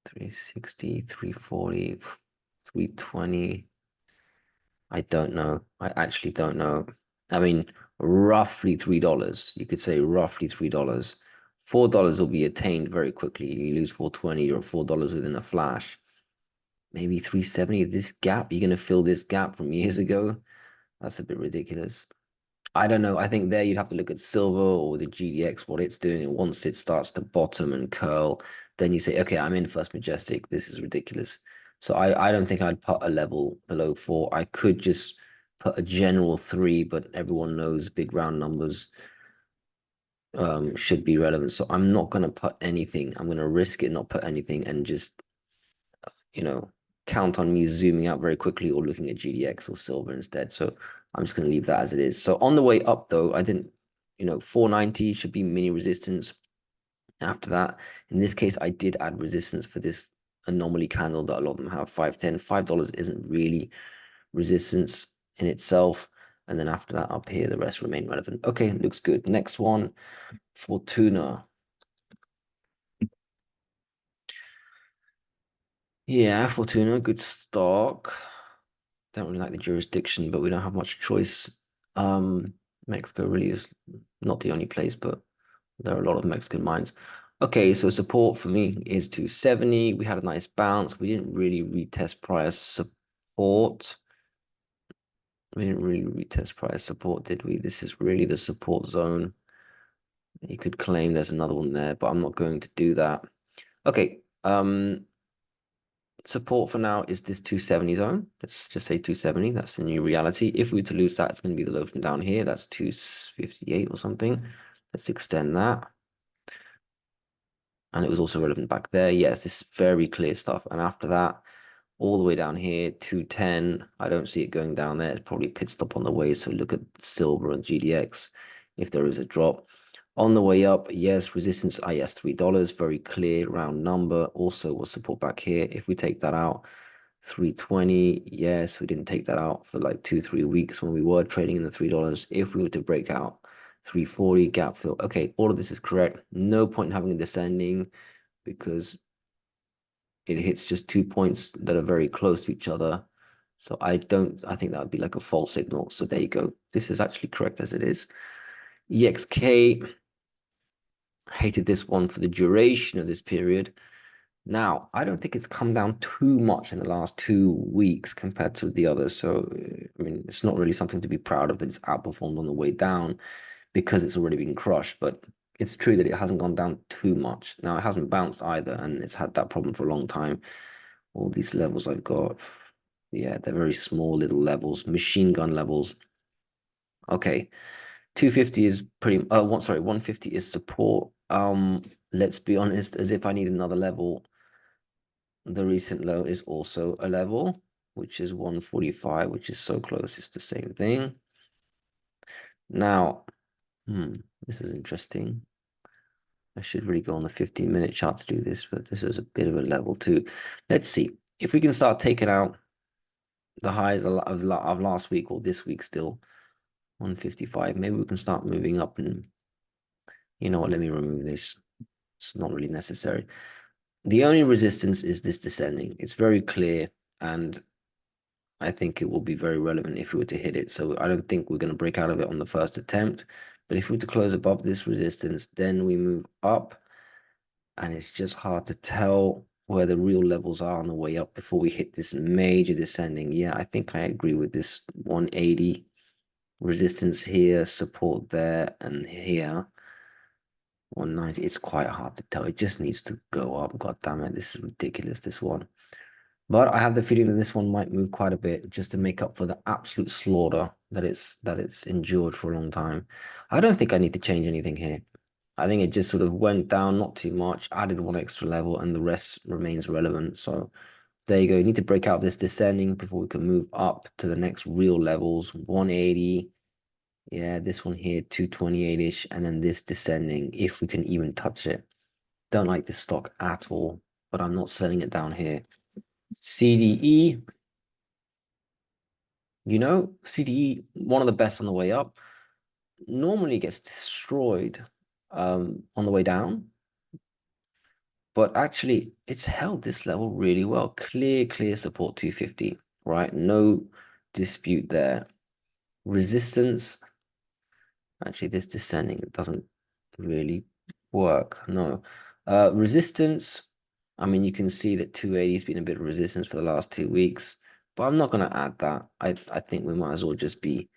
360, 340, 320. I don't know. I actually don't know. I mean, roughly $3. You could say roughly $3. $4 will be attained very quickly. You lose 420, you're at $4 within a flash. Maybe 370. This gap, you're gonna fill this gap from years ago. That's a bit ridiculous. I don't know. I think there you'd have to look at silver or the GDX, what it's doing. And once it starts to bottom and curl, then you say, okay, I'm in First Majestic. This is ridiculous. So I don't think I'd put a level below 4. I could just put a general 3, but everyone knows big round numbers should be relevant. So I'm not going to put anything. I'm going to risk it, not put anything, and just, you know, count on me zooming out very quickly or looking at GDX or silver instead. So I'm just going to leave that as it is. So on the way up, though, I didn't, 490 should be mini resistance. After that, in this case, I did add resistance for this anomaly candle that a lot of them have, 510. $5 isn't really resistance in itself. And then after that, up here, the rest remain relevant. Okay, looks good. Next one, Fortuna. Yeah, Fortuna, good stock. Don't really like the jurisdiction, but we don't have much choice. Mexico really is not the only place, but there are a lot of Mexican mines. Okay, so support for me is 270. We had a nice bounce. We didn't really retest prior support. We didn't really retest prior support, did we? This is really the support zone. You could claim there's another one there, but I'm not going to do that. Okay, support for now is this 270 zone. Let's just say 270. That's the new reality. If we were to lose that, it's going to be the low from down here. That's 258 or something. Let's extend that. And it was also relevant back there. Yes, this is very clear stuff. And after that, all the way down here, 210. I don't see it going down there. It's probably a pit stop on the way. So look at silver and GDX if there is a drop. On the way up, yes, resistance, yes, $3, very clear, round number. Also was support back here. If we take that out, 320, yes, we didn't take that out for like 2-3 weeks when we were trading in the $3. If we were to break out, 340, gap fill. Okay, all of this is correct. No point in having a descending because it hits just 2 points that are very close to each other. So I think that would be like a false signal. So there you go. This is actually correct as it is. EXK, hated this one for the duration of this period. Now, I don't think it's come down too much in the last 2 weeks compared to the others. So, I mean, it's not really something to be proud of that it's outperformed on the way down because it's already been crushed. But it's true that it hasn't gone down too much. Now, it hasn't bounced either, and it's had that problem for a long time. All these levels I've got, yeah, they're very small little levels, machine gun levels. Okay, 250 is pretty, sorry, 150 is support. Let's be honest, as if I need another level, the recent low is also a level, which is 145, which is so close, it's the same thing. Now, this is interesting. I should really go on the 15-minute chart to do this, but this is a bit of a level too. Let's see. if we can start taking out the highs of last week or this week still, 155, maybe we can start moving up. And you know what, let me remove this. It's not really necessary. The only resistance is this descending. It's very clear, and I think it will be very relevant if we were to hit it. So I don't think we're going to break out of it on the first attempt. But if we were to close above this resistance, then we move up. And it's just hard to tell where the real levels are on the way up before we hit this major descending. Yeah, I think I agree with this 180 resistance here, support there, and here. 190. It's quite hard to tell. It just needs to go up. God damn it. This is ridiculous, this one. But I have the feeling that this one might move quite a bit just to make up for the absolute slaughter that it's endured for a long time. I don't think I need to change anything here. I think it just sort of went down, not too much, added one extra level, and the rest remains relevant. So there you go. You need to break out this descending before we can move up to the next real levels. 180. Yeah, this one here, 228-ish, and then this descending, if we can even touch it. Don't like this stock at all, but I'm not selling it down here. CDE, CDE, one of the best on the way up, normally gets destroyed on the way down. But actually, it's held this level really well. Clear support 250, right? No dispute there. Resistance, actually, this descending, it doesn't really work. No. Resistance, I mean, you can see that 280 has been a bit of resistance for the last 2 weeks, but I'm not going to add that. I think we might as well just be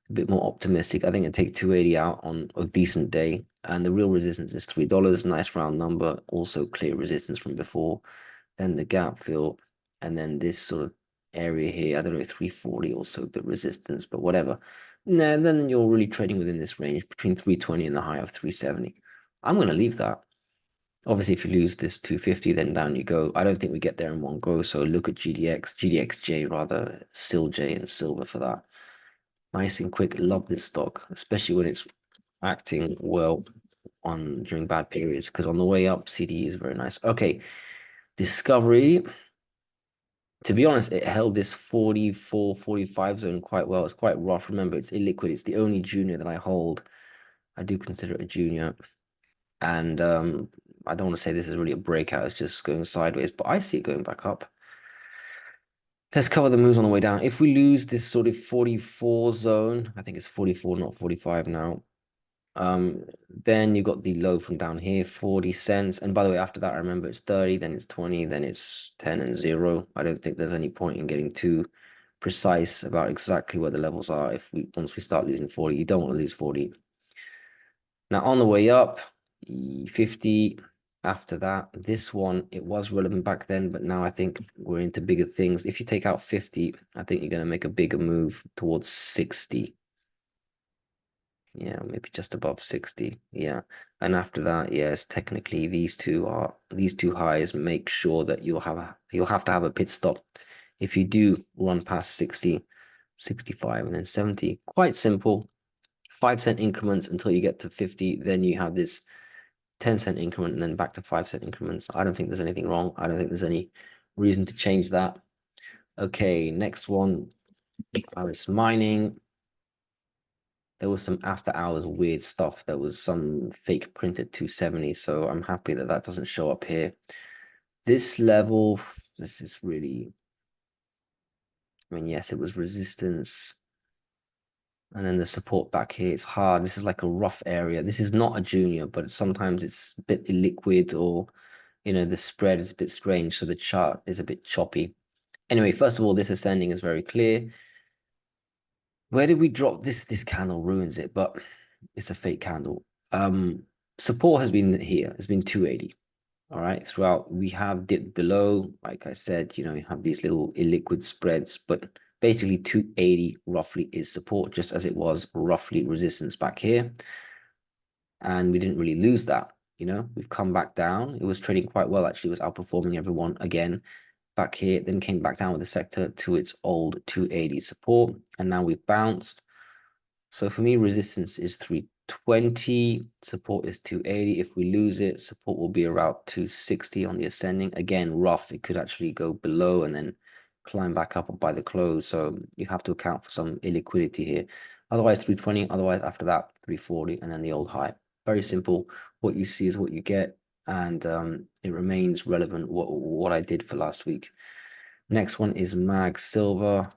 a bit more optimistic. I think I'd take 280 out on a decent day, and the real resistance is $3. Nice round number. Also clear resistance from before. Then the gap fill, and then this sort of area here. I don't know, 340 also a bit resistance, but whatever. No, then you're really trading within this range between 320 and the high of 370. I'm going to leave that. Obviously, if you lose this 250, then down you go. I don't think we get there in one go. So look at GDXJ rather, SILJ and silver for that. Nice and quick. Love this stock, especially when it's acting well during bad periods. Because on the way up, CD is very nice. Okay, Discovery. To be honest, it held this 44, 45 zone quite well. It's quite rough. Remember, it's illiquid. It's the only junior that I hold. I do consider it a junior. And I don't want to say this is really a breakout. It's just going sideways, but I see it going back up. Let's cover the moves on the way down. If we lose this sort of 44 zone, I think it's 44, not 45 now. Then you got the low from down here, 40 cents. And by the way, after that, I remember it's 30, then it's 20, then it's 10 and 0. I don't think there's any point in getting too precise about exactly where the levels are. Once we start losing 40, you don't want to lose 40. Now on the way up, 50. After that, this one, it was relevant back then, but now I think we're into bigger things. If you take out 50, I think you're going to make a bigger move towards 60. Yeah, maybe just above 60. Yeah. And after that, yes, technically these two highs make sure that you'll have to have a pit stop if you do run past 60, 65, and then 70. Quite simple. 5-cent increments until you get to 50. Then you have this 10-cent increment and then back to 5-cent increments. I don't think there's anything wrong. I don't think there's any reason to change that. Okay, next one, Aris Mining. There was some after hours weird stuff. There was some fake printed 270. So I'm happy that that doesn't show up here. This level, this is really, I mean, yes, it was resistance. And then the support back here, it's hard. This is like a rough area. This is not a junior, but sometimes it's a bit illiquid or, the spread is a bit strange. So the chart is a bit choppy. Anyway, first of all, this ascending is very clear. Where did we drop this? This candle ruins it, but it's a fake candle. Support has been here. It's been 280. All right. Throughout, we have dipped below. Like I said, you have these little illiquid spreads, but basically 280 roughly is support, just as it was roughly resistance back here. And we didn't really lose that. We've come back down. It was trading quite well, actually. It was outperforming everyone again back here, then came back down with the sector to its old 280 support. And now we've bounced. So for me, resistance is 220, support is 280. If we lose it, support will be around 260 on the ascending. Again, rough. It could actually go below and then climb back up by the close. So you have to account for some illiquidity here. Otherwise, 320. Otherwise, after that, 340, and then the old high. Very simple. What you see is what you get, and it remains relevant. What I did for last week. Next one is Mag Silver.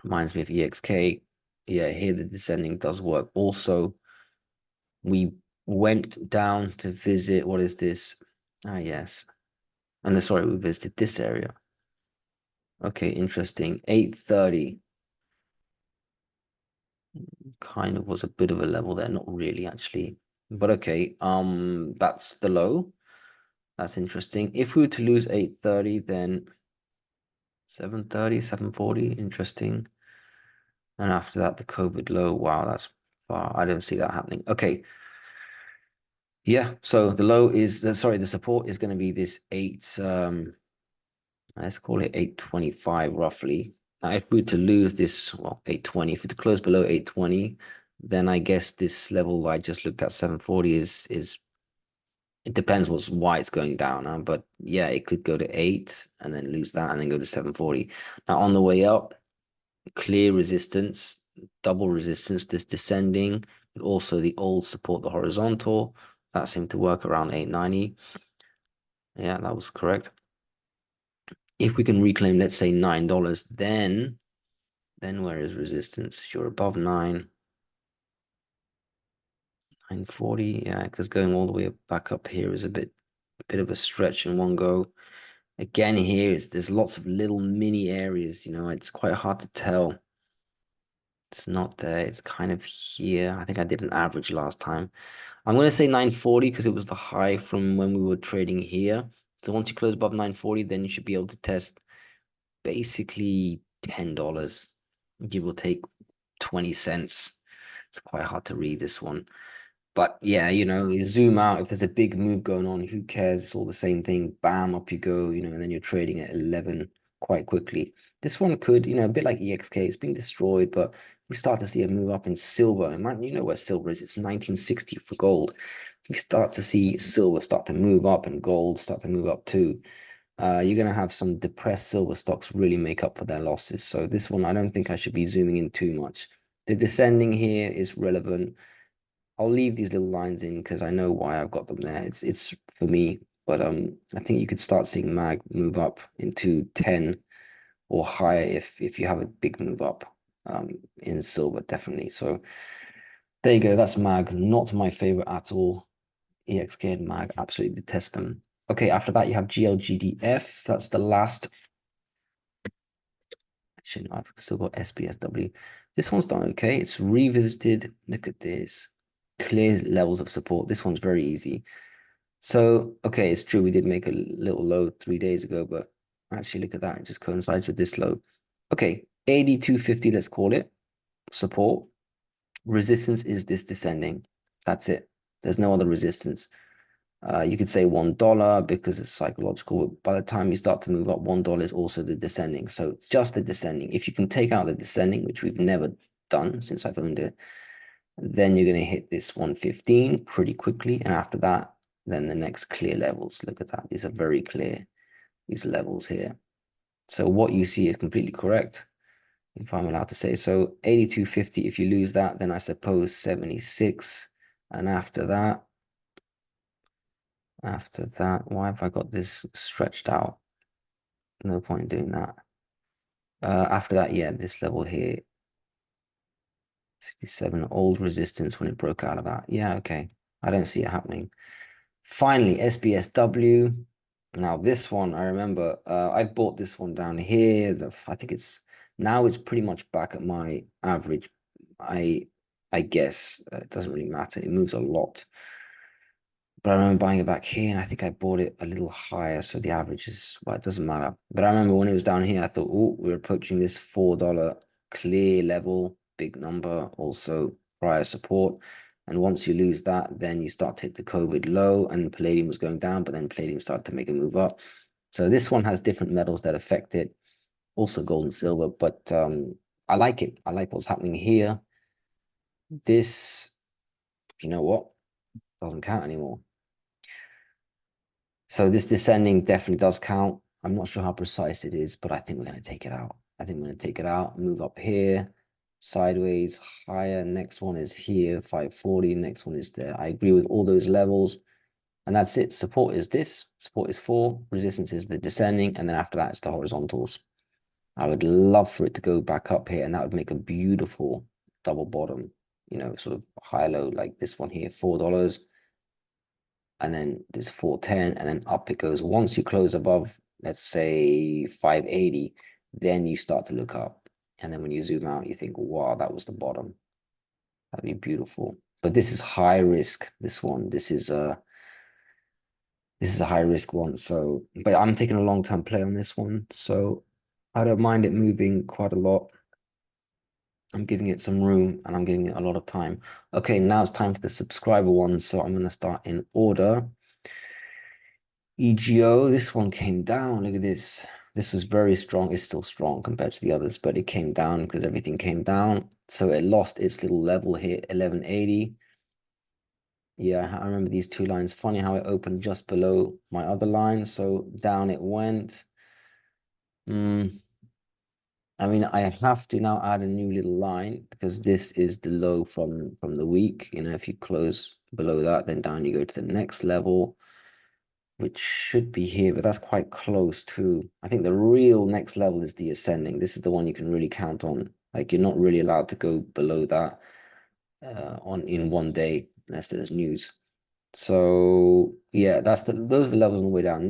Reminds me of EXK. Yeah, here the descending does work. Also, we went down to visit, what is this? Ah, yes. And sorry, we visited this area. Okay, interesting. 830. Kind of was a bit of a level there, not really actually. But okay, that's the low. That's interesting. If we were to lose 830, then 730, 740, interesting. And after that, the COVID low. Wow, that's far. I don't see that happening. Okay. Yeah, so the low is sorry, the support is going to be this let's call it 825 roughly. Now, if we were to lose this, well, 820, if we were to close below 820, then I guess this level I just looked at 740 is it depends why it's going down, but yeah, it could go to 8 and then lose that and then go to 740. Now on the way up, clear resistance, double resistance, this descending, but also the old support, the horizontal, that seemed to work around 890. Yeah, that was correct. If we can reclaim, let's say $9, then where is resistance? If you're above 940, yeah, because going all the way back up here is a bit of a stretch in one go. Again, there's lots of little mini areas, it's quite hard to tell. It's not there, it's kind of here. I think I did an average last time. I'm going to say 940 because it was the high from when we were trading here. So once you close above 940, then you should be able to test basically $10, give or take 20 cents. It's quite hard to read this one. But yeah, you zoom out. If there's a big move going on, who cares? It's all the same thing. Bam, up you go, and then you're trading at 11 quite quickly. This one could, a bit like EXK, it's being destroyed, but we start to see a move up in silver. And you know where silver is. It's 1960 for gold. You start to see silver start to move up and gold start to move up too. You're going to have some depressed silver stocks really make up for their losses. So this one, I don't think I should be zooming in too much. The descending here is relevant. I'll leave these little lines in because I know why I've got them there. It's for me, but I think you could start seeing mag move up into 10 or higher if you have a big move up in silver, definitely. So there you go. That's mag. Not my favorite at all. EXK and mag, absolutely detest them. Okay, after that you have GLGDF. That's the last. Actually, no, I've still got SBSW. This one's done okay. It's revisited. Look at this. Clear levels of support. This one's very easy. So, okay, it's true we did make a little low 3 days ago, but actually look at that. It just coincides with this low. Okay, 8250, let's call it. Support. Resistance is this descending. That's it. There's no other resistance. You could say $1 because it's psychological. But by the time you start to move up, $1 is also the descending. So just the descending. If you can take out the descending, which we've never done since I've owned it, then you're going to hit this 115 pretty quickly. And after that, then the next clear levels. Look at that. These are very clear, these levels here. So what you see is completely correct, if I'm allowed to say. So 82.50, if you lose that, then I suppose 76. And after that, why have I got this stretched out? No point in doing that. After that, yeah, this level here, 67, old resistance when it broke out of that. Yeah, okay. I don't see it happening. Finally, SBSW. Now this one, I remember I bought this one down here. I think now it's pretty much back at my average. I guess it doesn't really matter. It moves a lot. But I remember buying it back here, and I think I bought it a little higher, so the average is, well, it doesn't matter. But I remember when it was down here, I thought, oh, we're approaching this $4 clear level, big number, also prior support. And once you lose that, then you start to hit the COVID low, and palladium was going down, but then palladium started to make a move up. So this one has different metals that affect it, also gold and silver, but I like it. I like what's happening here. This, you know what? Doesn't count anymore. So this descending definitely does count. I'm not sure how precise it is, but I think we're going to take it out. I think we're going to take it out, move up here, sideways, higher. Next one is here, 540. Next one is there. I agree with all those levels. And that's it. Support is this. Support is 4. Resistance is the descending. And then after that, it's the horizontals. I would love for it to go back up here, and that would make a beautiful double bottom, you know, sort of high low like this one here, $4. And then this 410, and then up it goes. Once you close above, let's say 580, then you start to look up. And then when you zoom out, you think, wow, that was the bottom. That'd be beautiful. But this is high risk, this one. This is a high risk one. So, but I'm taking a long-term play on this one. So I don't mind it moving quite a lot. I'm giving it some room and I'm giving it a lot of time. Okay, now it's time for the subscriber one. So I'm going to start in order. EGO, this one came down. Look at this. This was very strong. It's still strong compared to the others, but it came down because everything came down. So it lost its little level here, 1180. Yeah, I remember these two lines. Funny how it opened just below my other line. So down it went. I mean, I have to now add a new little line because this is the low from the week. You know, if you close below that, then down you go to the next level, which should be here, but that's quite close too. I think the real next level is the ascending. This is the one you can really count on. Like you're not really allowed to go below that in one day unless there's news. So yeah, those are the levels on the way down.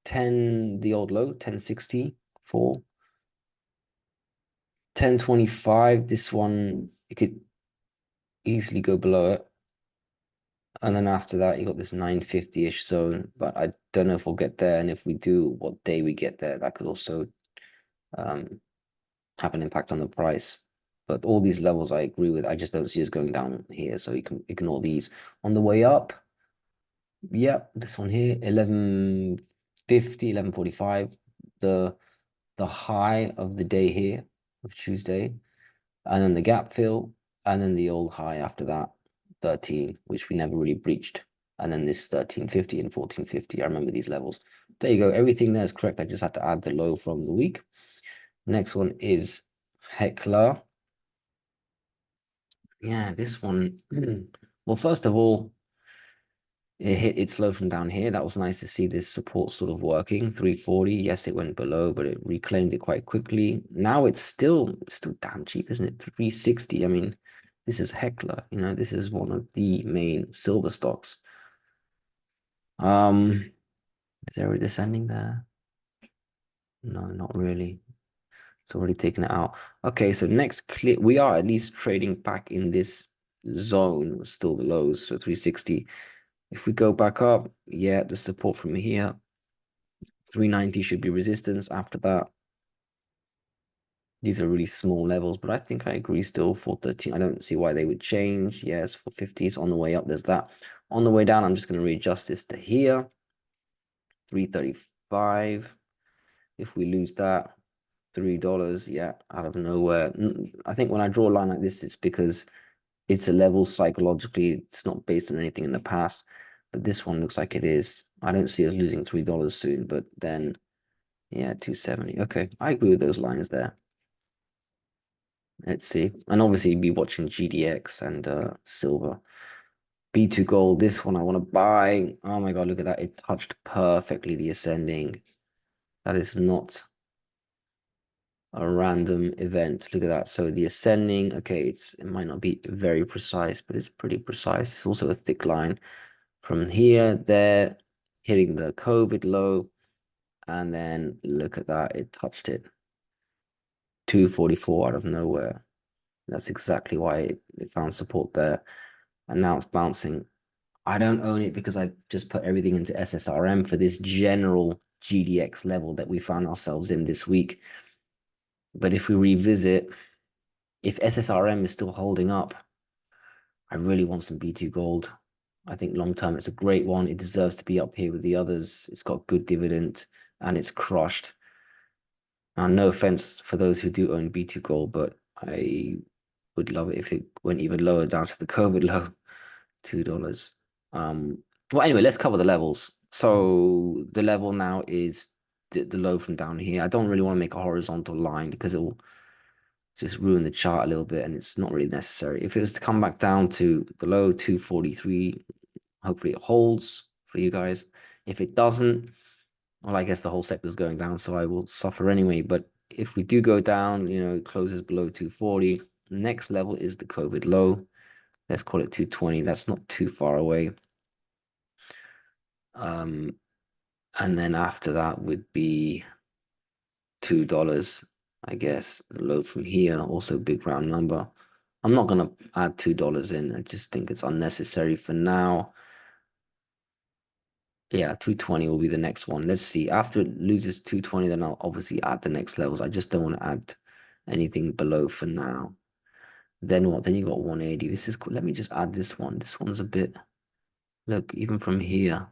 10, the old low, 1064. 1025, this one, it could easily go below it. And then after that, you got this 950-ish zone, but I don't know if we'll get there. And if we do, what day we get there, that could also have an impact on the price. But all these levels I agree with. I just don't see us going down here, so you can ignore these. On the way up, yep, this one here, 1150, 1145, the high of the day here of Tuesday, and then the gap fill, and then the old high after that, 13, which we never really breached. And then this 1350 and 1450. I remember these levels. There you go. Everything there is correct. I just had to add the low from the week. Next one is Hecla. Yeah, this one. Well, first of all, it hit its low from down here. That was nice to see this support sort of working. 340. Yes, it went below, but it reclaimed it quite quickly. Now it's still damn cheap, isn't it? 360. I mean, this is Hecla. You know, this is one of the main silver stocks. Is there a descending there? No, not really. It's already taken it out. Okay, so next clip, we are at least trading back in this zone, still the lows, so 360. If we go back up, yeah, the support from here, 390 should be resistance. After that, these are really small levels, but I think I agree still. 413, I don't see why they would change. Yes, 450s on the way up, there's that. On the way down, I'm just going to readjust this to here, 335. If we lose that, $3, yeah, out of nowhere. I think when I draw a line like this, it's because it's a level psychologically. It's not based on anything in the past, but this one looks like it is. I don't see us losing $3 soon, but then, yeah, 270. Okay, I agree with those lines there. Let's see. And obviously be watching GDX and silver. B2Gold, this one I want to buy. Oh my God, look at that. It touched perfectly the ascending. That is not a random event. Look at that. So the ascending, okay, it might not be very precise, but it's pretty precise. It's also a thick line from here, there, hitting the COVID low. And then look at that. It touched it. 244 out of nowhere. That's exactly why it found support there. And now it's bouncing. I don't own it because I just put everything into SSRM for this general GDX level that we found ourselves in this week. But if we revisit, if SSRM is still holding up, I really want some B2Gold. I think long term it's a great one. It deserves to be up here with the others. It's got good dividend and it's crushed. Now, no offense for those who do own B2Gold, but I would love it if it went even lower down to the COVID low, $2. Well, anyway, let's cover the levels. So the level now is the low from down here. I don't really want to make a horizontal line because it will just ruin the chart a little bit, and it's not really necessary. If it was to come back down to the low 243, hopefully it holds for you guys. If it doesn't, well, I guess the whole sector's going down, so I will suffer anyway. But if we do go down, closes below 240, next level is the COVID low. Let's call it 220. That's not too far away. And then after that would be $2, I guess. The low from here, also big round number. I'm not gonna add $2 in. I just think it's unnecessary for now. Yeah, 220 will be the next one. Let's see. After it loses 220, then I'll obviously add the next levels. I just don't want to add anything below for now. Then what? Then you got 180. This is cool. Let me just add this one. This one's a bit, look, even from here,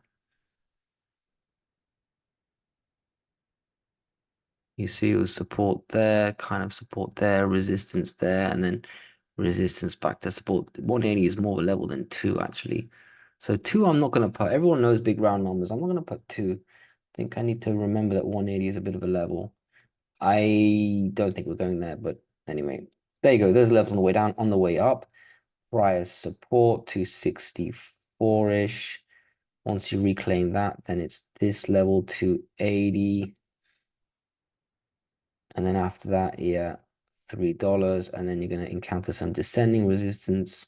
you see it was support there, kind of support there, resistance there, and then resistance back to support. 180 is more of a level than 2, actually. So 2, I'm not going to put. Everyone knows big round numbers. I'm not going to put 2. I think I need to remember that 180 is a bit of a level. I don't think we're going there, but anyway, there you go. There's levels on the way down. On the way up, prior support 264-ish. Once you reclaim that, then it's this level 280. And then after that, yeah, $3. And then you're going to encounter some descending resistance.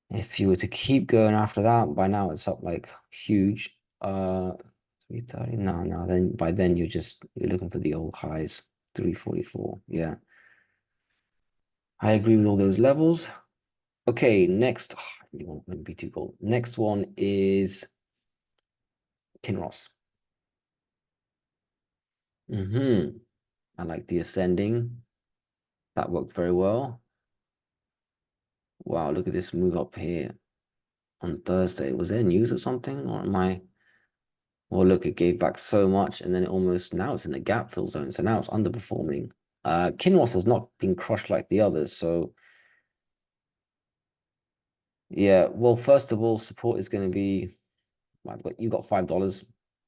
If you were to keep going after that, by now it's up like huge. 330. No, then by then you're looking for the old highs. 344. Yeah. I agree with all those levels. Okay, next. You won't be too cold. Next one is Kinross. I like the ascending. That worked very well. Wow, look at this move up here on Thursday. Was there news or something? Or am I? Well, look, it gave back so much, and then now it's in the gap fill zone. So now it's underperforming. Kinross has not been crushed like the others. So yeah, well, first of all, support is going to be, you've got $5,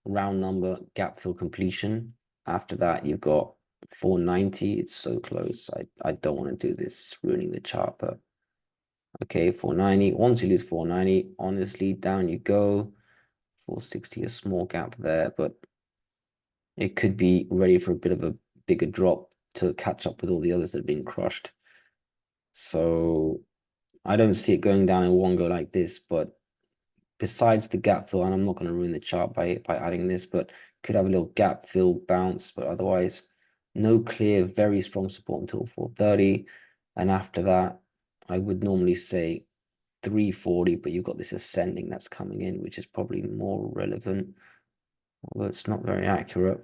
round number, gap fill completion. After that, you've got 490. It's so close. I don't want to do this. It's ruining the chart, but okay, 490. Once you lose 490, honestly, down you go. 460, a small gap there, but it could be ready for a bit of a bigger drop to catch up with all the others that have been crushed. So I don't see it going down in one go like this, but besides the gap fill, and I'm not going to ruin the chart by adding this, but could have a little gap fill bounce, but otherwise no clear, very strong support until 430. And after that, I would normally say 340, but you've got this ascending that's coming in, which is probably more relevant, although it's not very accurate.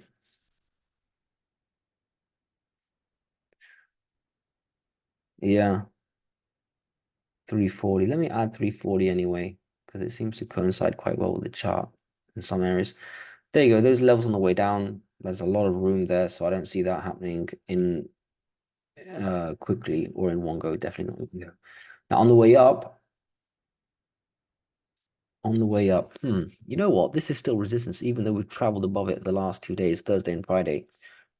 Yeah, 340. Let me add 340 anyway, because it seems to coincide quite well with the chart in some areas. There you go. Those levels on the way down. There's a lot of room there, so I don't see that happening in quickly or in one go. Definitely not. Yeah. Now on the way up, you know what? This is still resistance, even though we've traveled above it the last 2 days, Thursday and Friday.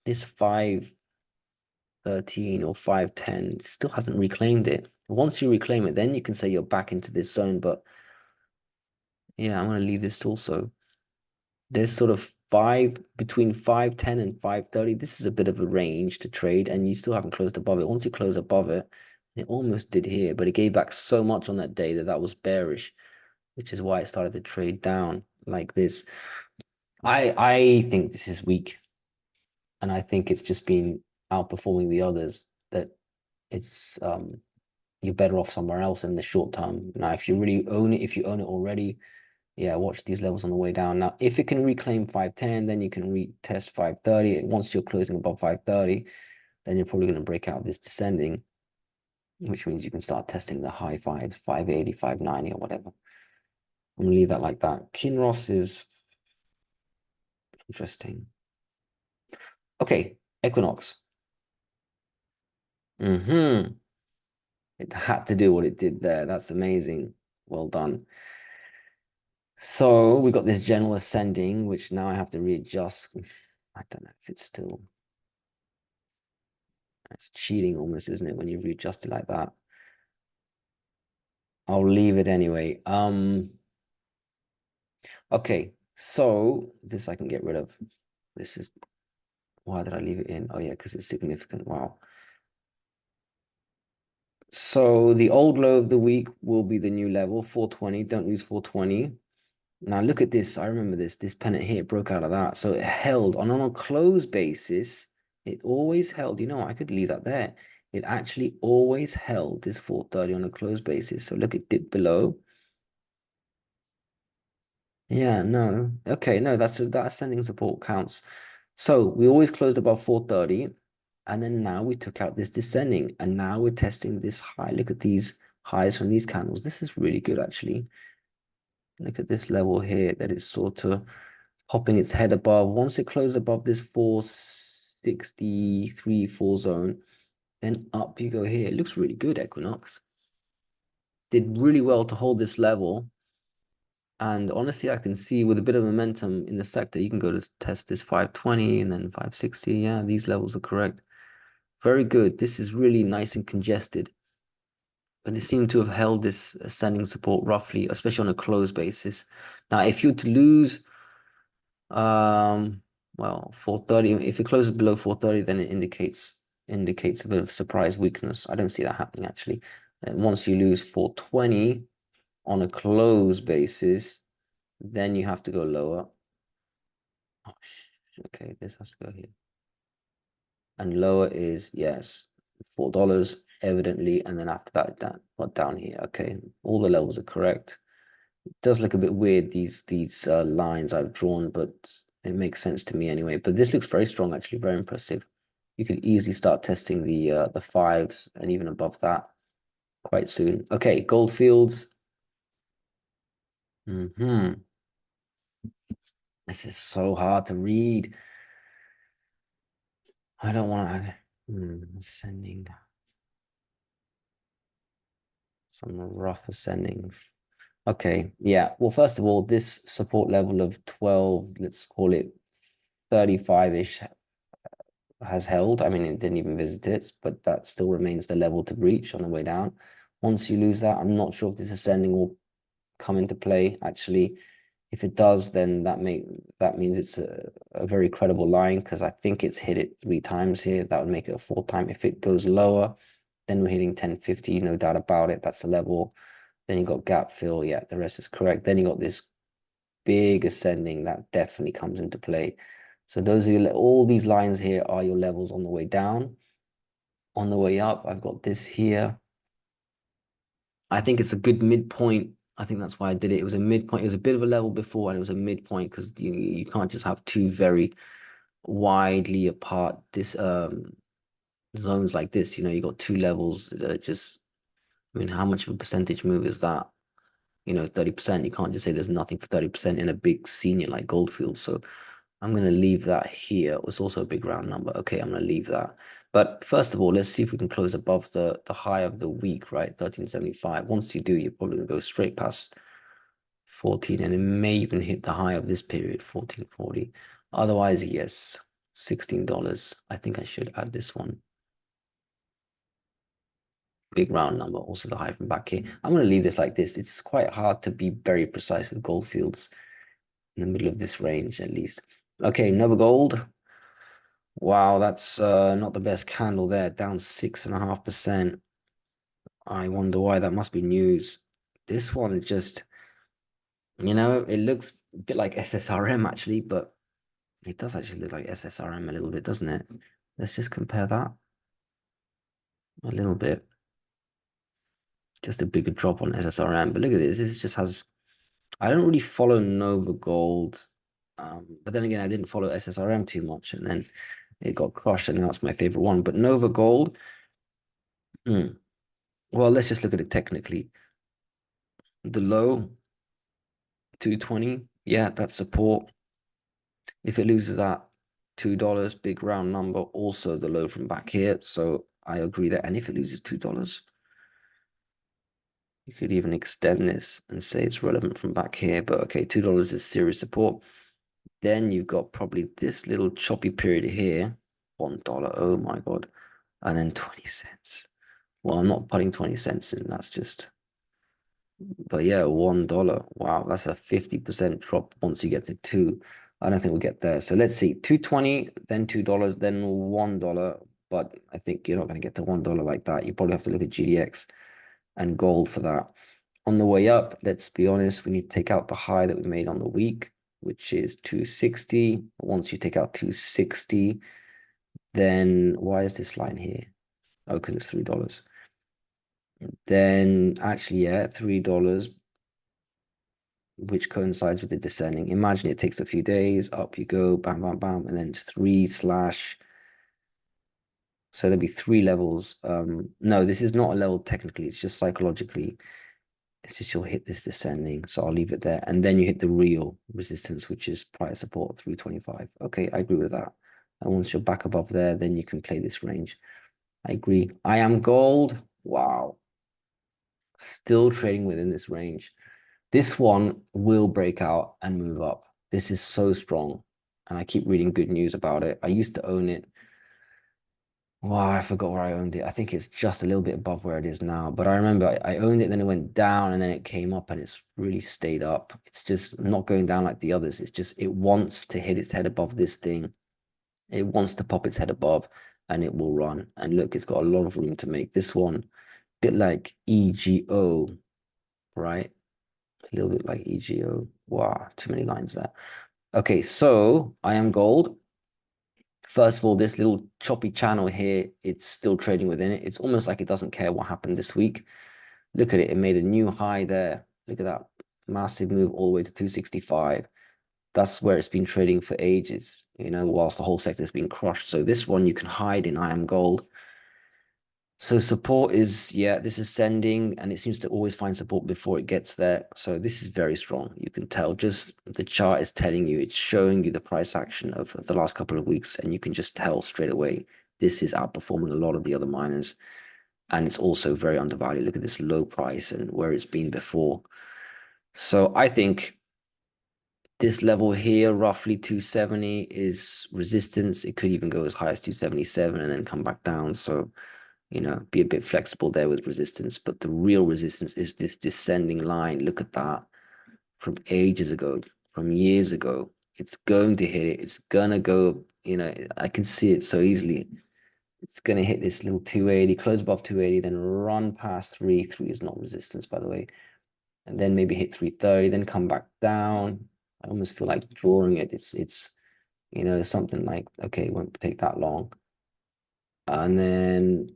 This 513 or 510 still hasn't reclaimed it. Once you reclaim it, then you can say you're back into this zone. But yeah, I'm going to leave this also. There's sort of between 510 and 530. This is a bit of a range to trade, and you still haven't closed above it. Once you close above it, it almost did here, but it gave back so much on that day that was bearish, which is why it started to trade down like this. I think this is weak, and I think it's just been outperforming the others. That it's you're better off somewhere else in the short term. Now, if you really own it, if you own it already, yeah, watch these levels on the way down. Now, if it can reclaim 510, then you can retest 530. Once you're closing above 530, then you're probably going to break out this descending, which means you can start testing the high fives, 580, 590, or whatever. I'm going to leave that like that. Kinross is interesting. Okay, Equinox. It had to do what it did there. That's amazing. Well done. So we got this general ascending, which now I have to readjust. I don't know if it's still, it's cheating almost, isn't it, when you readjust it like that? I'll leave it anyway. Okay, so this I can get rid of. This is, why did I leave it in? Oh yeah, because it's significant. Wow. So the old low of the week will be the new level, 420. Don't lose 420. Now look at this. I remember this. This pennant here broke out of that. So it held on a close basis. It always held. You know, I could leave that there. It actually always held this 430 on a close basis. So look, it dipped below. Yeah, no. Okay, no, that ascending support counts. So we always closed above 430, and then now we took out this descending, and now we're testing this high. Look at these highs from these candles. This is really good, actually. Look at this level here that is sort of popping its head above. Once it closes above this 463, 4 zone, then up you go here. It looks really good, Equinox. Did really well to hold this level. And honestly, I can see with a bit of momentum in the sector, you can go to test this 520 and then 560. Yeah, these levels are correct. Very good. This is really nice and congested. But it seemed to have held this ascending support roughly, especially on a close basis. Now, if you were to lose, well, 430, if it closes below 430, then it indicates a bit of surprise weakness. I don't see that happening actually. And once you lose 420 on a close basis, then you have to go lower. Oh, okay, this has to go here. And lower is, yes, $4 evidently. And then after that, what down here? Okay, all the levels are correct. It does look a bit weird, these lines I've drawn, but it makes sense to me anyway. But this looks very strong, actually, very impressive. You could easily start testing the fives and even above that quite soon. Okay, Goldfields. This is so hard to read. I don't want to. Ascending. Some rough ascending. Okay, yeah. Well, first of all, this support level of 12, let's call it 35-ish, has held. I mean, it didn't even visit it, but that still remains the level to reach on the way down. Once you lose that, I'm not sure if this ascending will come into play. Actually, if it does, then that means it's a very credible line, because I think it's hit it 3 times here. That would make it a 4th time. If it goes lower, then we're hitting 1050, no doubt about it. That's a level. Then you got gap fill. Yeah, the rest is correct. Then you got this big ascending that definitely comes into play. So those are all these lines here are your levels on the way down. On the way up, I've got this here. I think it's a good midpoint. I think that's why I did it. It was a midpoint. It was a bit of a level before, and it was a midpoint because you can't just have two very widely apart zones like this. You know, you got two levels that are just, I mean, how much of a percentage move is that? You know, 30%. You can't just say there's nothing for 30% in a big senior like Goldfield. So I'm going to leave that here. It's also a big round number. Okay, I'm going to leave that. But first of all, let's see if we can close above the high of the week, right? 1375. Once you do, you're probably going to go straight past 14, and it may even hit the high of this period, 1440. Otherwise, yes, $16. I think I should add this one. Big round number, also the high from back here. I'm going to leave this like this. It's quite hard to be very precise with Goldfields in the middle of this range, at least. Okay, Novagold. Wow, that's not the best candle there, down 6.5%. I wonder why. That must be news. This one just, you know, it looks a bit like SSRM actually, but it does actually look like SSRM a little bit, doesn't it? Let's just compare that a little bit. Just a bigger drop on SSRM, but look at this. This just has, I don't really follow Novagold, but then again, I didn't follow SSRM too much, and then it got crushed, and now it's my favorite one. But Novagold, well, let's just look at it technically. The low, 220, yeah, that's support. If it loses that, $2, big round number, also the low from back here. So I agree that. And if it loses $2, You could even extend this and say it's relevant from back here, but okay, $2 is serious support. Then you've got probably this little choppy period here, $1. Oh my God. And then 20 cents. Well, I'm not putting 20 cents in, that's just, but yeah, $1. Wow, that's a 50% drop once you get to two. I don't think we'll get there. So let's see, 220, then $2, then $1. But I think you're not going to get to $1 like that. You probably have to look at GDX and gold for that. On the way up, let's be honest, we need to take out the high that we made on the week, which is 260. Once you take out 260, then why is this line here? Oh, because it's $3. Then actually, yeah, $3, which coincides with the descending. Imagine it takes a few days, up you go, bam, bam, bam, and then it's 3 slash. So there'll be three levels. No, this is not a level technically, it's just psychologically. It's just you'll hit this descending. So I'll leave it there. And then you hit the real resistance, which is prior support 325. Okay, I agree with that. And once you're back above there, then you can play this range. I agree. IamGold. Wow. Still trading within this range. This one will break out and move up. This is so strong. And I keep reading good news about it. I used to own it. Wow, I forgot where I owned it. I think it's just a little bit above where it is now. But I remember I owned it, then it went down, and then it came up, and it's really stayed up. It's just not going down like the others. It's just it wants to hit its head above this thing. It wants to pop its head above, and it will run. And look, it's got a lot of room to make. This one, a bit like EGO, right? A little bit like EGO. Wow, too many lines there. Okay, so IamGold. First of all, this little choppy channel here, it's still trading within it. It's almost like it doesn't care what happened this week. Look at it. It made a new high there. Look at that massive move all the way to 265. That's where it's been trading for ages, you know, whilst the whole sector's been crushed. So this one you can hide in IamGold. So support is, yeah, this is sending, and it seems to always find support before it gets there. So this is very strong. You can tell, just the chart is telling you, it's showing you the price action of the last couple of weeks, and you can just tell straight away this is outperforming a lot of the other miners. And it's also very undervalued. Look at this low price and where it's been before. So I think this level here, roughly 270, is resistance. It could even go as high as 277 and then come back down. So you know, be a bit flexible there with resistance. But the real resistance is this descending line. Look at that from ages ago, from years ago. It's going to hit it. It's gonna go, you know, I can see it so easily. It's gonna hit this little 280, close above 280, then run past 3. 3 is not resistance, by the way. And then maybe hit 330, then come back down. I almost feel like drawing it. It's you know, something like, okay, it won't take that long. And then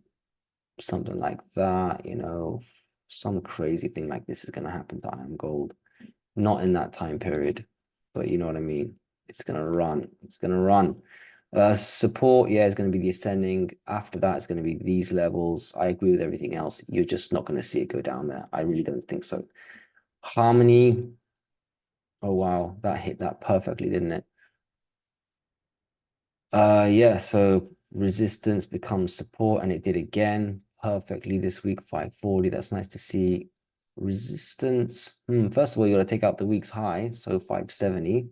something like that, you know, some crazy thing like this is going to happen to IamGold. Not in that time period, but you know what I mean. It's going to run. It's going to run. Support, yeah, is going to be the ascending. After that, it's going to be these levels. I agree with everything else. You're just not going to see it go down there. I really don't think so. Harmony. Oh, wow. That hit that perfectly, didn't it? Yeah, so resistance becomes support, and it did again perfectly this week, 540. That's nice to see. Resistance. First of all, you got to take out the week's high, so 570,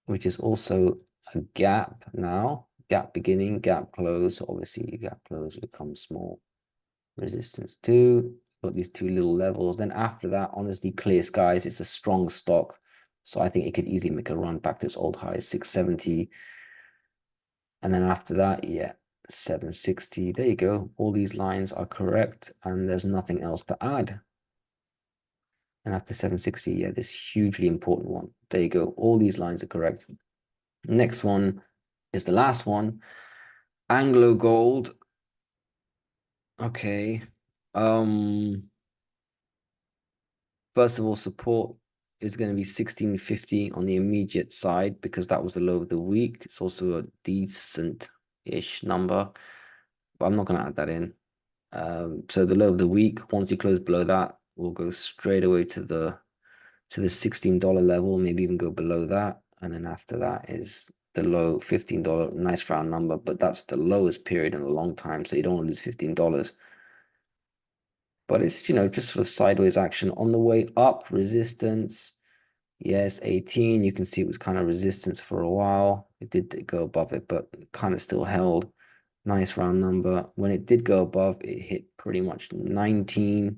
which is also a gap now. Gap beginning, gap close. So obviously, gap close becomes small. Resistance 2. Got these two little levels. Then after that, honestly, clear skies. It's a strong stock. So I think it could easily make a run back to its old high, 670. And then after that, yeah, 760. There you go. All these lines are correct, and there's nothing else to add. And after 760, yeah, this hugely important one. There you go. All these lines are correct. Next one is the last one. Anglogold. Okay. First of all, support is going to be 1650 on the immediate side because that was the low of the week. It's also a decent-ish number, but I'm not going to add that in. So the low of the week, once you close below that, we'll go straight away to the $16 level, maybe even go below that. And then after that is the low, $15, nice round number, but that's the lowest period in a long time. So you don't want to lose $15. but it's, just sort of sideways action on the way up, resistance. Yes, 18, you can see it was kind of resistance for a while. It did go above it, but kind of still held. Nice round number. When it did go above, it hit pretty much 19.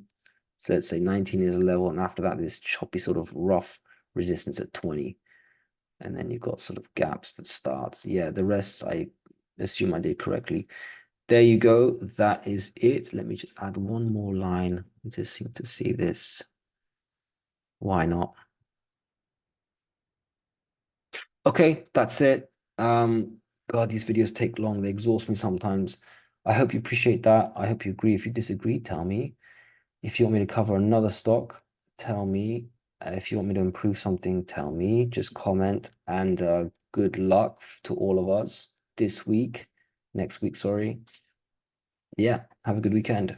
So let's say 19 is a level, and after that, this choppy sort of rough resistance at 20. And then you've got sort of gaps that starts. Yeah, the rest I assume I did correctly. There you go. That is it. Let me just add one more line. I just seem to see this. Why not? Okay, that's it. God, these videos take long. They exhaust me sometimes. I hope you appreciate that. I hope you agree. If you disagree, tell me. If you want me to cover another stock, tell me. If you want me to improve something, tell me. Just comment. And good luck to all of us this week, next week, sorry. Yeah, have a good weekend.